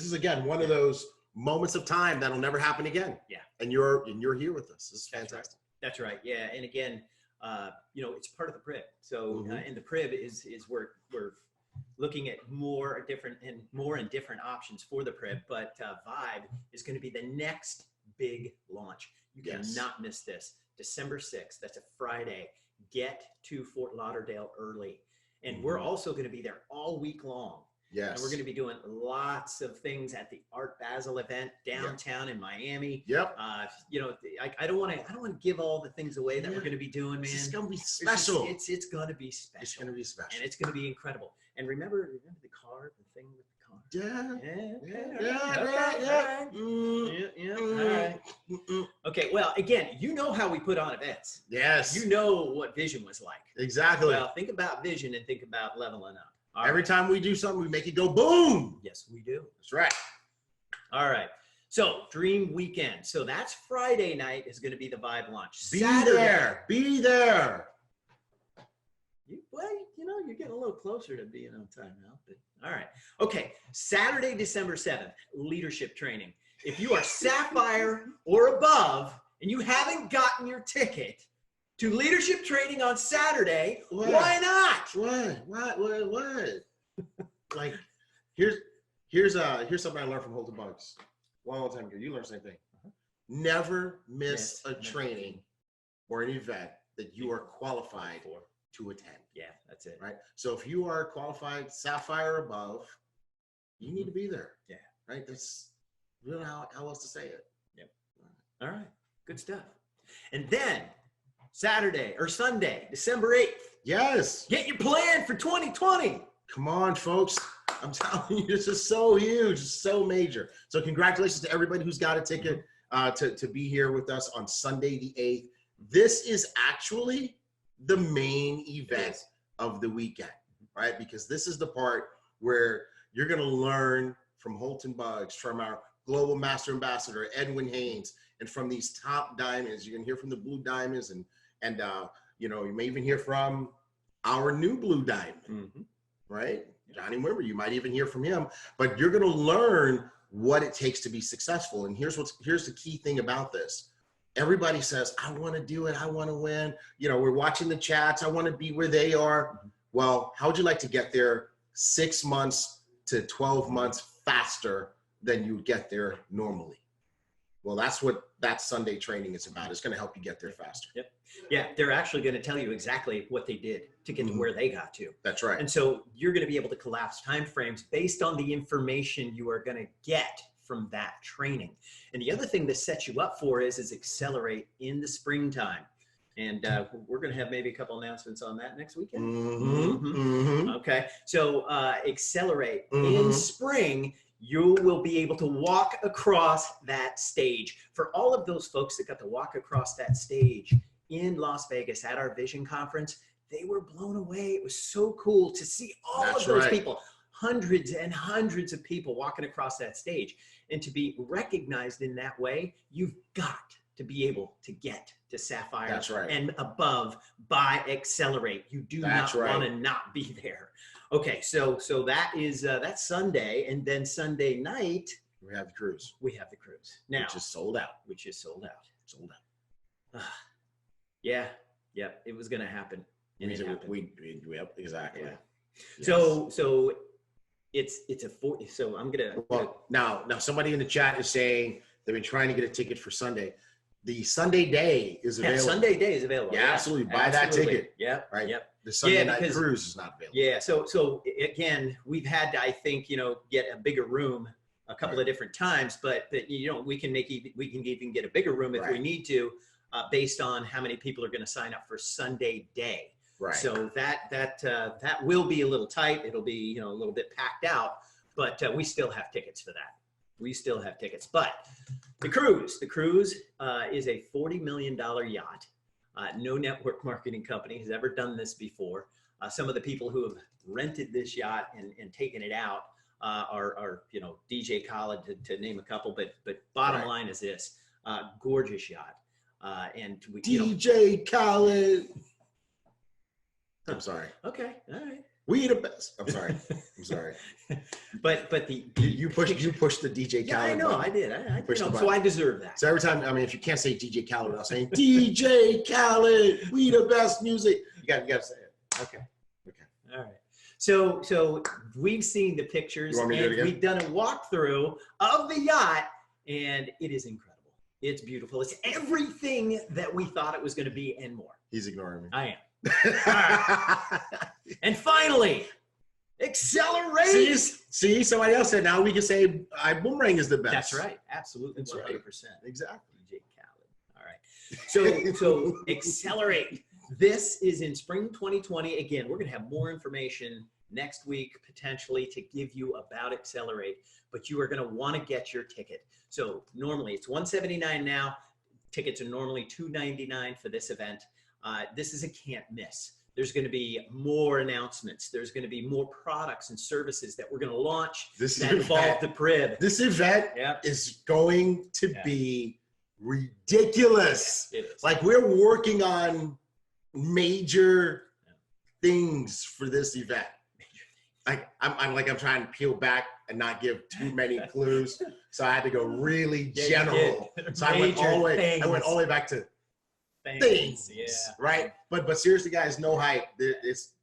is again, one of those moments of time that'll never happen again. Yeah. And you're here with us. This is That's right. fantastic. That's right. Yeah. And again, it's part of the PRIB. So, Mhm. and the PRIB is we're looking at more and different options for the PRIB, but Vibe is going to be the next big launch. You Yes. cannot miss this. December 6th. That's a Friday. Get to Fort Lauderdale early. And we're Mhm. also going to be there all week long. Yes. And we're going to be doing lots of things at the Art Basel event downtown in Miami. Yep. I don't want to give all the things away that Yeah. we're going to be doing, man. This is gonna be It's just- special. It's going to be special. It's gonna be special. And it's going to be incredible. And remember the card, the thing with the card. Yeah. Yeah. Okay. Yeah. Mm, Yeah. All right. mm. Okay. Well, again, you know how we put on events. Yes. You know what Vision was like. Exactly. Well, think about Vision and think about leveling up. All Every right. time we do something, we make it go boom. Yes, we do. That's right. All right. So Dream Weekend. So that's Friday night is going to be the Vibe launch. Be Saturday- there. Be there. You're getting a little closer to being on time now. But all right. Okay. Saturday, December 7th, leadership training. If you are Sapphire or above and you haven't gotten your ticket to leadership training on Saturday, What? why not? What? Like, here's something I learned from Holton Buggs a long time ago. You learned the same thing. Never miss a training or an event that you are qualified to attend. Yeah, that's it. Right. So if you are qualified Sapphire above, you need to be there. Yeah. Right. That's really how else to say it. Yep. All right. Good stuff. And then Saturday or Sunday, December 8th. Yes. Get your plan for 2020. Come on, folks. I'm telling you, this is so huge, so major. So congratulations to everybody who's got a ticket to be here with us on Sunday the 8th. This is actually the main event of the weekend, right? Because this is the part where you're going to learn from Holton Buggs, from our global master ambassador, Edwin Haynes, and from these top diamonds. You're going to hear from the blue diamonds, and you know, you may even hear from our new blue diamond, right? Johnny Wimber, you might even hear from him, but you're going to learn what it takes to be successful. And here's the key thing about this. Everybody says, I want to do it. I want to win. You know, we're watching the chats. I want to be where they are. Well, how would you like to get there 6 months to 12 months faster than you get there normally? Well, that's what that Sunday training is about. It's going to help you get there faster. Yep. Yeah, they're actually going to tell you exactly what they did to get to where they got to. That's right. And so you're going to be able to collapse timeframes based on the information you are going to get from that training. And the other thing this sets you up for is accelerate in the springtime. And we're going to have maybe a couple announcements on that next weekend. Okay. So accelerate in spring. You will be able to walk across that stage. For all of those folks that got to walk across that stage in Las Vegas at our Vision Conference, they were blown away. It was so cool to see all of those people, hundreds and hundreds of people walking across that stage. And to be recognized in that way, you've got to be able to get to Sapphire and above by Accelerate. You do not want to not be there. Okay, so that is that's Sunday, and then Sunday night we have the cruise. We have the cruise now, which is sold out. Sold out. Yeah, it was going to happen. And it happened. We exactly. Yeah. Yes. So it's a 40. So I'm gonna. Now somebody in the chat is saying they've been trying to get a ticket for Sunday. The Sunday day is available. Yeah, Sunday day is available. Yeah, absolutely. Buy that ticket. Yeah. Right. Yep. The Sunday night cruise is not available. Yeah. So again, we've had to, I think, get a bigger room a couple of different times, but we can even get a bigger room if we need to, based on how many people are going to sign up for Sunday day. Right. So that will be a little tight. It'll be a little bit packed out, but we still have tickets for that. We still have tickets. But the cruise is a $40 million yacht. No network marketing company has ever done this before. Some of the people who have rented this yacht and taken it out are DJ Khaled, to name a couple. But bottom line is this: gorgeous yacht. And we, DJ Khaled. I'm sorry. Okay. All right. We the best. I'm sorry. But you pushed the DJ Khaled. Yeah, I know. Button. I did. So I deserve that. So every time, if you can't say DJ Khaled without saying DJ Khaled, we the best music. You got to say it. Okay. All right. So we've seen the pictures and we've done a walkthrough of the yacht, and it is incredible. It's beautiful. It's everything that we thought it was going to be and more. He's ignoring me. I am. And finally, Accelerate. See, somebody else said now we can say Ibüümerang is the best. That's right. Absolutely. That's 100%. right. Exactly. DJ Khaled. All right. So Accelerate. This is in spring 2020. Again, we're going to have more information next week, potentially, to give you about Accelerate, but you are going to want to get your ticket. So normally it's $179 now. Tickets are normally $299 for this event. This is a can't miss. There's going to be more announcements. There's going to be more products and services that we're going to launch that involve the Prib. This event is going to be ridiculous. Yeah, it is. Like, we're working on major things for this event. I'm trying to peel back and not give too many clues. So I had to go really general. So I went all the way back to things, right? But seriously, guys, no hype. It's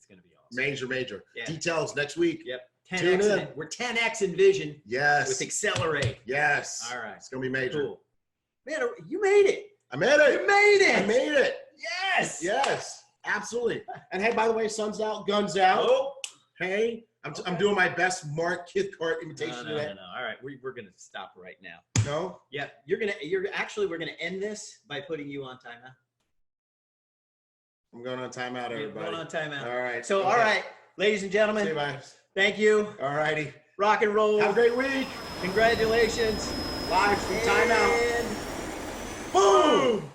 gonna be awesome. Major. Yeah. Details next week. Yep. 10X. We're 10X in vision. Yes. With Accelerate. Yes. All right. It's gonna be major. Cool. Man, you made it. I made it. You made it. I made it. Yes. Yes. Absolutely. And hey, by the way, sun's out, guns out. Oh. Hey, I'm doing my best Mark Cathcart imitation No. today. All right, we're gonna stop right now. No? Yeah, we're gonna end this by putting you on timeout. I'm going on timeout, You're everybody. going on timeout. All right. So, Okay. all right, ladies and See you, gentlemen, bye. thank you. All righty. Rock and roll. Have a great week. Congratulations. Live from timeout. And Boom!